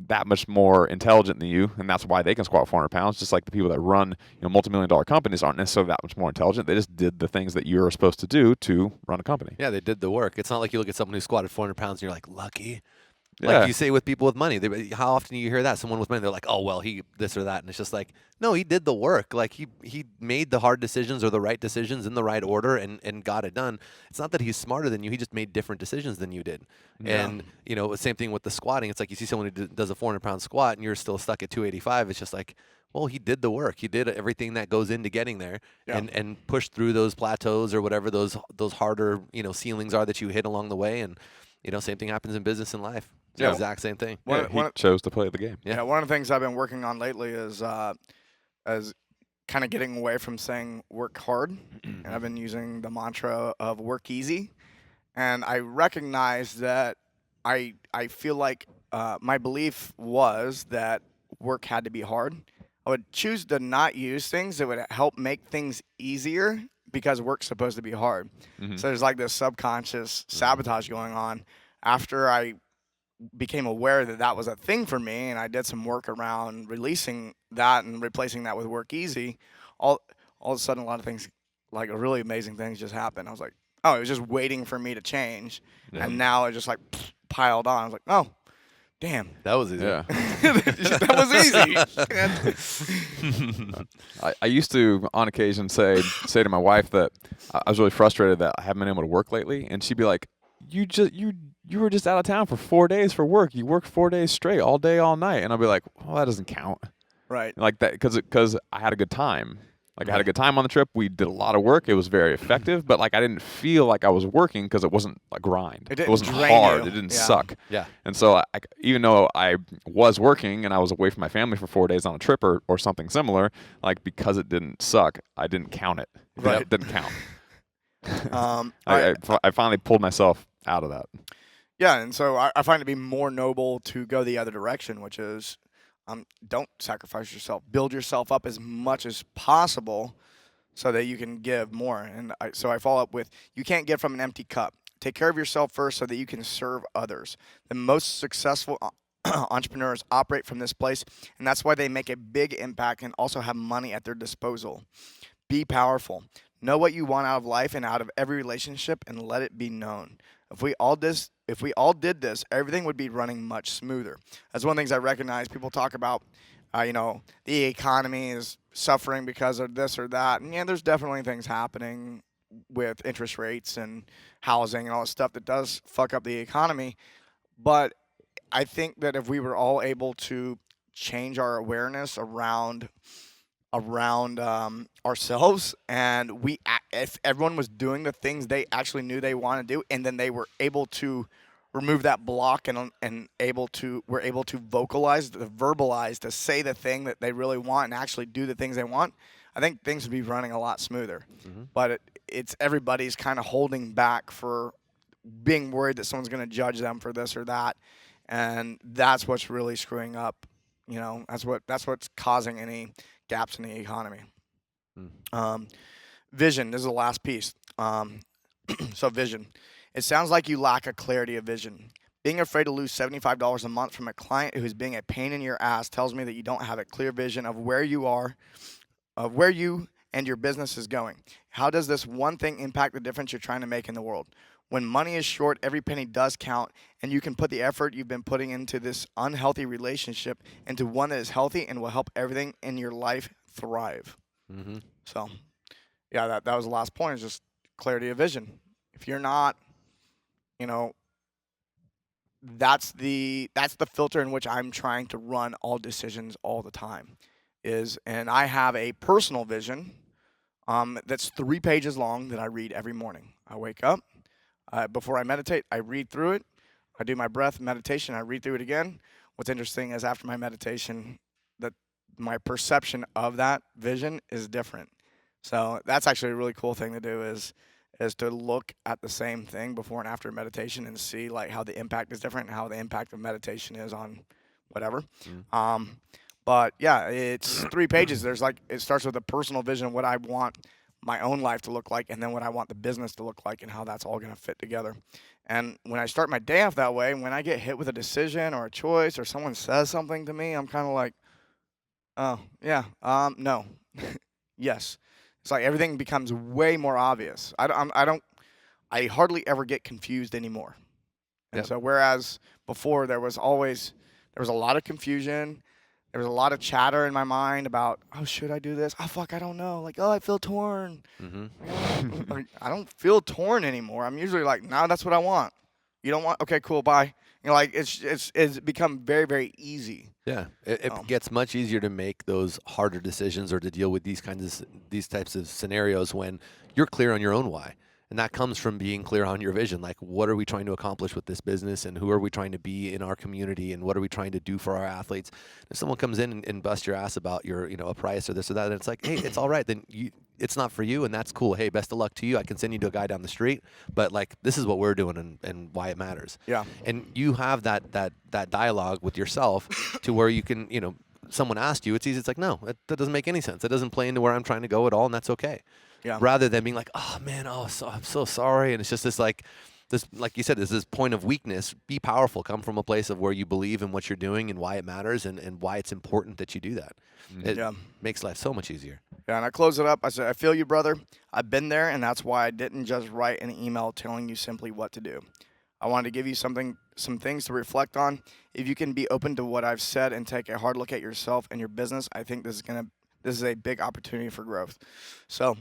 that much more intelligent than you, and that's why they can squat 400 pounds. Just like the people that run multi-million-dollar companies aren't necessarily that much more intelligent. They just did the things that you're supposed to do to run a company.
Yeah, they did the work. It's not like you look at someone who squatted 400 pounds and you're like, lucky.
Yeah.
Like you say with people with money. How often do you hear that? Someone with money, they're like, oh, well, he this or that. And it's just like, no, he did the work. Like he made the hard decisions or the right decisions in the right order and got it done. It's not that he's smarter than you. He just made different decisions than you did. Yeah. And, same thing with the squatting. It's like you see someone who does a 400-pound squat and you're still stuck at 285. It's just like, well, he did the work. He did everything that goes into getting there and pushed through those plateaus or whatever those harder, ceilings are that you hit along the way. And, same thing happens in business and life. It's the exact same thing.
He chose to play the game.
Yeah, one of the things I've been working on lately is kind of getting away from saying work hard. And I've been using the mantra of work easy. And I recognize that I feel like my belief was that work had to be hard. I would choose to not use things that would help make things easier because work's supposed to be hard.
Mhm.
So there's like this subconscious sabotage going on. After I became aware that that was a thing for me, and I did some work around releasing that and replacing that with work easy, all of a sudden a lot of things, like really amazing things, just happened. I was like, oh, it was just waiting for me to change, and now it just like piled on. I was like, oh, damn,
That was easy.
Yeah.
that was easy.
I used to, on occasion, say to my wife that I was really frustrated that I haven't been able to work lately, and she'd be like, you were just out of town for 4 days for work. You worked 4 days straight, all day, all night. And I'll be like, well, that doesn't count.
Right.
Like that, because I had a good time. Like I had a good time on the trip. We did a lot of work. It was very effective, but like I didn't feel like I was working because it wasn't a grind.
It didn't
wasn't
drain
hard.
you.
It didn't
Yeah.
suck.
Yeah.
And so even though I was working and I was away from my family for 4 days on a trip or something similar, like because it didn't suck, I didn't count it.
Right.
It didn't count.
I-
I finally pulled myself out of that.
Yeah, and so I find it to be more noble to go the other direction, which is don't sacrifice yourself. Build yourself up as much as possible so that you can give more. And so I follow up with, you can't give from an empty cup. Take care of yourself first so that you can serve others. The most successful entrepreneurs operate from this place, and that's why they make a big impact and also have money at their disposal. Be powerful. Know what you want out of life and out of every relationship, and let it be known. If we all did this, everything would be running much smoother. That's one of the things I recognize. People talk about, the economy is suffering because of this or that. And yeah, there's definitely things happening with interest rates and housing and all that stuff that does fuck up the economy. But I think that if we were all able to change our awareness around ourselves, and if everyone was doing the things they actually knew they want to do, and then they were able to remove that block and were able to verbalize, to say the thing that they really want and actually do the things they want, I think things would be running a lot smoother.
Mm-hmm.
But it's everybody's kind of holding back for being worried that someone's going to judge them for this or that, and that's what's really screwing up. That's what's causing any gaps in the economy. Vision. This is the last piece. So vision. It sounds like you lack a clarity of vision. Being afraid to lose $75 a month from a client who's being a pain in your ass tells me that you don't have a clear vision of where you are, of where you and your business is going. How does this one thing impact the difference you're trying to make in the world? When money is short, every penny does count, and you can put the effort you've been putting into this unhealthy relationship into one that is healthy and will help everything in your life thrive.
Mm-hmm.
So, yeah, that was the last point, is just clarity of vision. If you're not, that's the filter in which I'm trying to run all decisions all the time. And I have a personal vision that's 3 pages long that I read every morning. I wake up. Before I meditate, I read through it. I do my breath meditation. I read through it again. What's interesting is after my meditation, that my perception of that vision is different. So that's actually a really cool thing to do, is to look at the same thing before and after meditation and see like how the impact is different and how the impact of meditation is on whatever. But yeah, it's 3 pages. It starts with a personal vision of what I want my own life to look like, and then what I want the business to look like, and how that's all going to fit together. And when I start my day off that way, when I get hit with a decision or a choice or someone says something to me, I'm kind of like, oh, yeah, no, yes. It's like everything becomes way more obvious. I hardly ever get confused anymore. And
Yep.
so whereas before there was a lot of confusion, there was a lot of chatter in my mind about, oh, should I do this? Oh, fuck, I don't know. Like, oh, I feel torn.
Mm-hmm.
I don't feel torn anymore. I'm usually like, no, that's what I want. You don't want? Okay, cool, bye. It's become very, very easy.
Yeah, it gets much easier to make those harder decisions or to deal with these types of scenarios when you're clear on your own why. And that comes from being clear on your vision. Like, what are we trying to accomplish with this business, and who are we trying to be in our community, and what are we trying to do for our athletes? If someone comes in and busts your ass about a price or this or that, and it's like, hey, it's all right. Then it's not for you, and that's cool. Hey, best of luck to you. I can send you to a guy down the street, but like, this is what we're doing and why it matters.
Yeah.
And you have that dialogue with yourself to where you can, someone asked you, it's easy. It's like, no, that doesn't make any sense. It doesn't play into where I'm trying to go at all, and that's okay.
Yeah.
rather than being like, oh man, I'm so sorry. And it's just this like you said, there's this point of weakness. Be powerful. Come from a place of where you believe in what you're doing and why it matters and why it's important that you do that. It
Yeah.
makes life so much easier.
Yeah, and I close it up. I said, I feel you, brother. I've been there, and that's why I didn't just write an email telling you simply what to do. I wanted to give you some things to reflect on. If you can be open to what I've said and take a hard look at yourself and your business, I think this is a big opportunity for growth. So,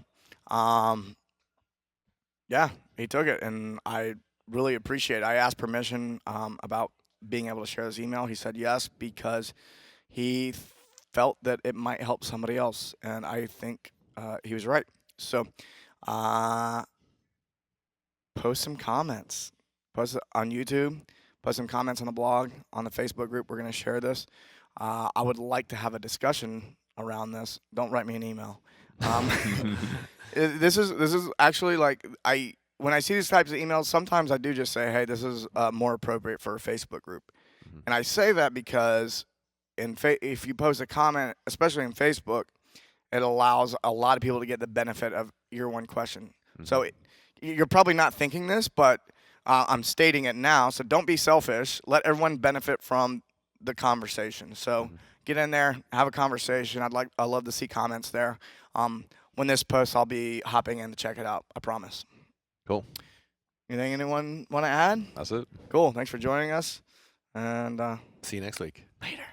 yeah, he took it, and I really appreciate it. I asked permission about being able to share his email. He said yes because he felt that it might help somebody else, and I think he was right. So, post some comments. Post it on YouTube. Post some comments on the blog, on the Facebook group. We're going to share this. I would like to have a discussion around this. Don't write me an email. This is actually like when I see these types of emails, sometimes I do just say, hey, this is more appropriate for a Facebook group. And I say that because if you post a comment, especially in Facebook, it allows a lot of people to get the benefit of your one question. So you're probably not thinking this, but I'm stating it now. So don't be selfish. Let everyone benefit from the conversation. So get in there, have a conversation. I'd love to see comments there. When this posts, I'll be hopping in to check it out. I promise.
Cool.
Anything anyone want to add?
That's it.
Cool. Thanks for joining us. And
See you next week.
later.